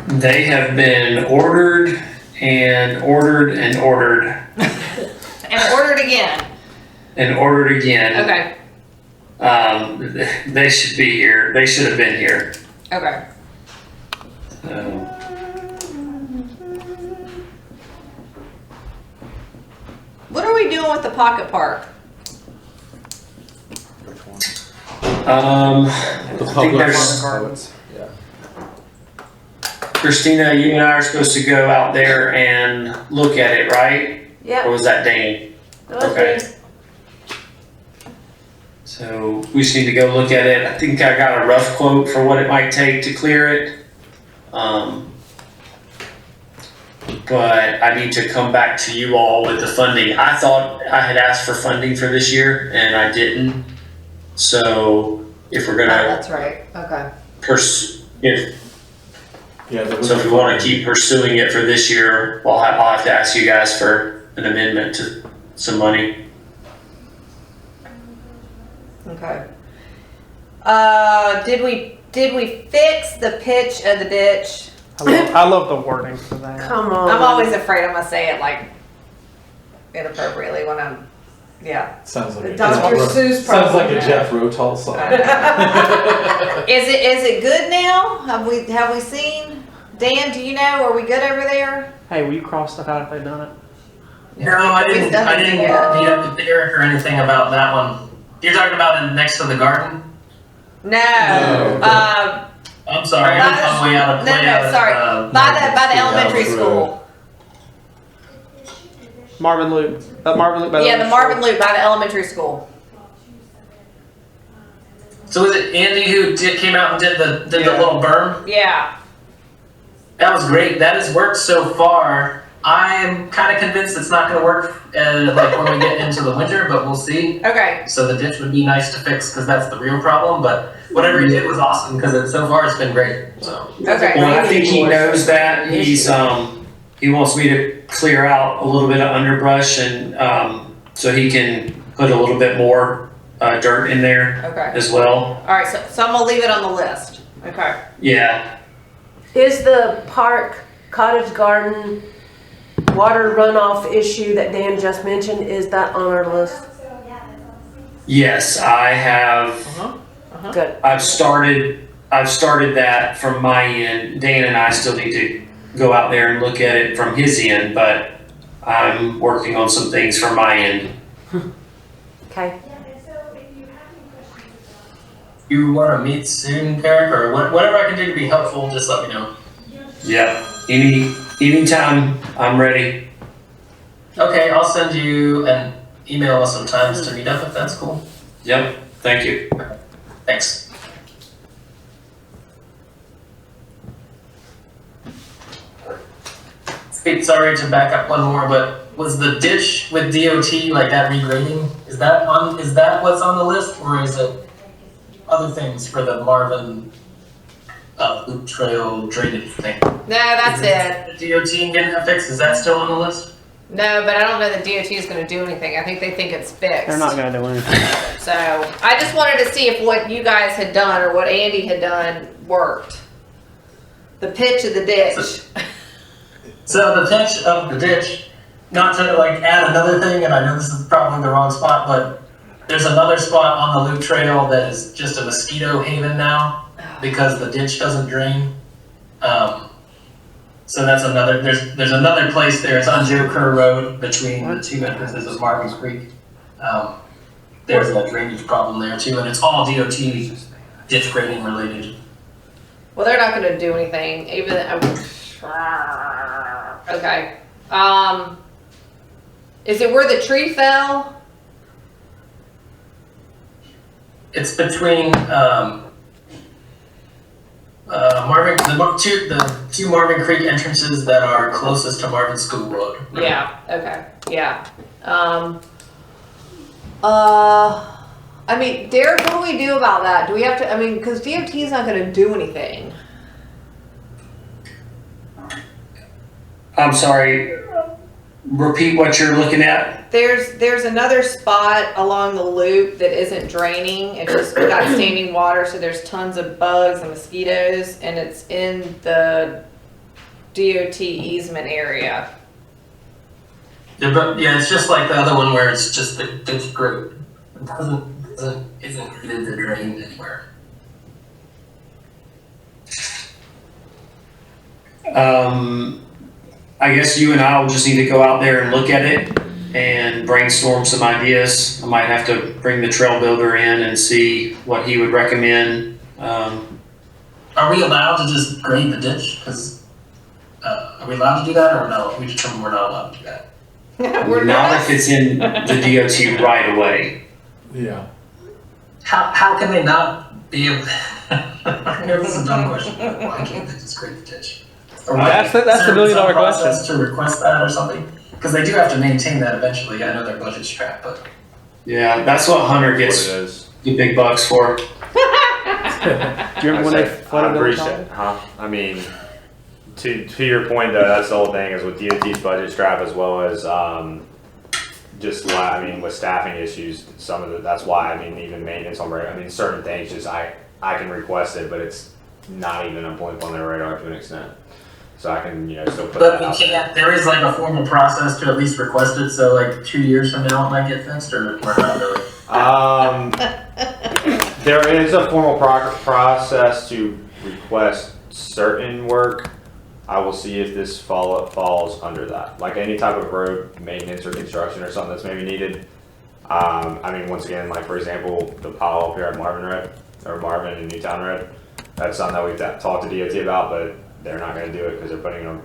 They have been ordered and ordered and ordered And ordered again. and ordered again. Okay. They should be here. They should have been here. Okay. What are we doing with the pocket park? The I think public there's Gardens. Christina, you and I are supposed to go out there and look at it, right? Or Yeah. was that Dane? Okay. So we just need to go look at it. I think I got a rough quote for what it might take to clear it. But I need to come back to you all with the funding. I thought I had asked for funding for this year and I didn't. So if we're gonna That's right. Okay. So if we want to keep pursuing it for this year, I'll have to ask you guys for an amendment to some money. Okay. Did we fix the pitch of the ditch? I love the wording for that. Come on. I'm always afraid I'm gonna say it like inappropriately when I'm, yeah. Sounds like a Dr. Jeff, Seuss sounds like a problem. Jeff Rotal song. Is it good now? Have we seen? Dan, do you know? Are we good over there? Hey, will you cross stuff out if they've done it? No, I didn't We've done it meet yet. up with Derek or anything about that one. You're talking about it next to the garden? No. No. I'm sorry, I'm way out of No, sorry. By the elementary school. Marvin Loop. Marvin Loop. Yeah, the Marvin Loop by the elementary school. So was it Andy who came out and did the little berm? Yeah. That was great. That has worked so far. I'm kind of convinced it's not going to work like when we get into the winter, but we'll see. Okay. So the ditch would be nice to fix because that's the real problem. But whatever he did was awesome because so far it's been great. So Okay. Well, I think he knows that. He wants me to clear out a little bit of underbrush and so he can put a little bit more dirt in there Okay. as well. All right. So I'm gonna leave it on the list. Okay. Yeah. Is the park, cottage garden, water runoff issue that Dan just mentioned, is that on our list? Yes, I have. Uh-huh. Good. I've started that from my end. Dan and I still need to go out there and look at it from his end, but I'm working on some things from my end. Okay. you want to meet soon, Derek, or whatever I can do to be helpful, just let me know. Yeah. Anytime I'm ready. Okay, I'll send you an email with some times to meet up if that's cool. Yep. Thank you. Thanks. Hey, sorry to back up one more, but was the ditch with DOT like that regrading? Is that what's on the list, or is it other things for the Marvin loop trail drainage thing? No, that's it. The DOT and getting that fixed, is that still on the list? No, but I don't know that DOT is going to do anything. I think they think it's fixed. They're not going to do anything. So I just wanted to see if what you guys had done or what Andy had done worked. The pitch of the ditch. So the pitch of the ditch, not to like add another thing, and I know this is probably the wrong spot, but there's another spot on the loop trail that is just a mosquito haven now because the ditch doesn't drain. So that's another, there's another place there. It's on Joe Kerr Road between the two entrances of Marvin Creek. There's a drainage problem there too, and it's all DOT ditch grading related. Well, they're not going to do anything. Even okay. Is it where the tree fell? It's between the two Marvin Creek entrances that are closest to Marvin School Road. Yeah. Okay. Yeah. I mean, Derek, what do we do about that? Do we have to? I mean, because DOT is not going to do anything. I'm sorry. Repeat what you're looking at. There's another spot along the loop that isn't draining. It just got standing water, so there's tons of bugs and mosquitoes, and it's in the DOT easement area. Yeah, but yeah, it's just like the other one where it's just the ditch grate. It isn't needed to drain anywhere. I guess you and I will just need to go out there and look at it and brainstorm some ideas. I might have to bring the trail builder in and see what he would recommend. Are we allowed to just grade the ditch? Because are we allowed to do that, or no? We determined we're not allowed to do that. We're not not. if it's in the DOT right away. Yeah. How can they not be able? I know this is a dumb question, but why can't they just grade the ditch? Or That's the is there $1 million some question. process to request that or something? Because they do have to maintain that eventually. I know their budget's strapped, but Yeah, that's what Hunter What gets it is. the big bucks for. Do you remember when they flooded the appreciate, huh? I mean, to your point though, that's the whole thing is with DOT's budget strap as well as with staffing issues. Some of that's why even maintenance on radar. I mean, certain things just I can request it, but it's not even a blip on their radar to an extent. So I can still put but that we out there. can't. There is like a formal process to at least request it. So like 2 years from now, it might get fixed, or not really. There is a formal process to request certain work. I will see if this falls under that. Like any type of road maintenance or construction or something that's maybe needed. Once again, like for example, the pile up here at Marvin Road or Marvin and Newtown Road. That's something that we've talked to DOT about, but they're not going to do it because they're putting them.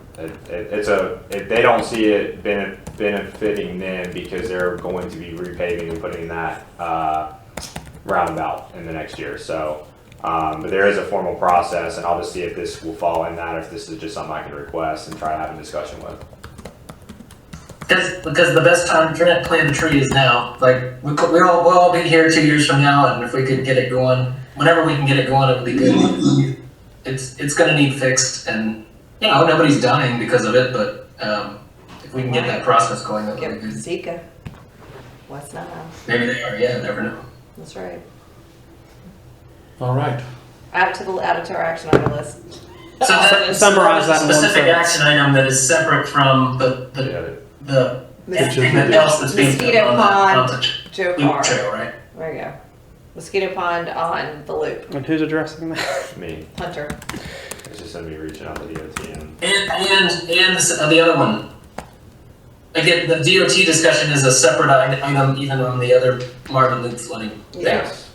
They don't see it benefiting them because they're going to be repaving and putting that roundabout in the next year. So But there is a formal process, and I'll just see if this will fall in that, or if this is just something I can request and try to have a discussion with. Because the best time to plant a tree is now. Like we'll all be here 2 years from now, and if we could get it going, whenever we can get it going, it would be good. It's gonna need fixed, and nobody's dying because of it, but if we can get that process going, that would Get be good. Zika. West Nile. Maybe they are. Yeah, never know. That's right. All right. Add it to our action item list. So that Summarize that in one specific sentence. action item that is separate from the thing that else that's being Mosquito done on the Joe loop Carr. trail, right? There you go. Mosquito pond on the loop. And who's addressing that? Me, Hunter. it's just gonna be reaching out to DOT and And the other one. Again, the DOT discussion is a separate item, even on the other Marvin Loop flooding thing. yes,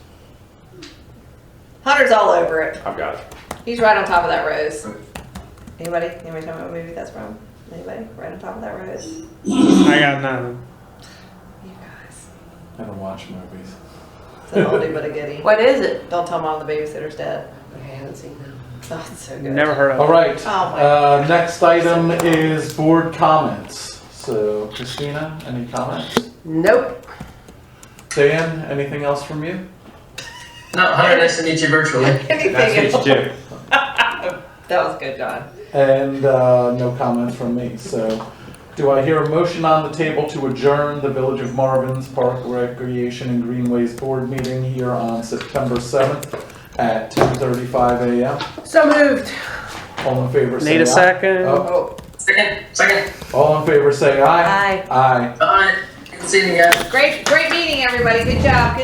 Hunter's all over it. I've got it. He's right on top of that rose. Anybody tell me what movie that's from? Anybody? Right on top of that rose? I got nothing. You guys. I don't watch movies. It's an oldie but a goodie. What is it? Don't tell mom the babysitter's dead. Okay, I haven't seen that. Oh, it's so good. Never heard of All it. right. Oh my Next item is board comments. So, Christina, any comments? Nope. Dan, anything else from you? No, Hunter, nice to meet you virtually. Anything Nice to else? meet you too. That was good, John. And no comments from me. So, do I hear a motion on the table to adjourn the Village of Marvin's Park Recreation and Greenways Board meeting here on September 7th at 10:35 a.m.? So moved. All in favor say aye. Need a second? Oh, Second. all in favor say aye. Aye. Aye. All right. Good seeing you guys. Great meeting, everybody. Good job.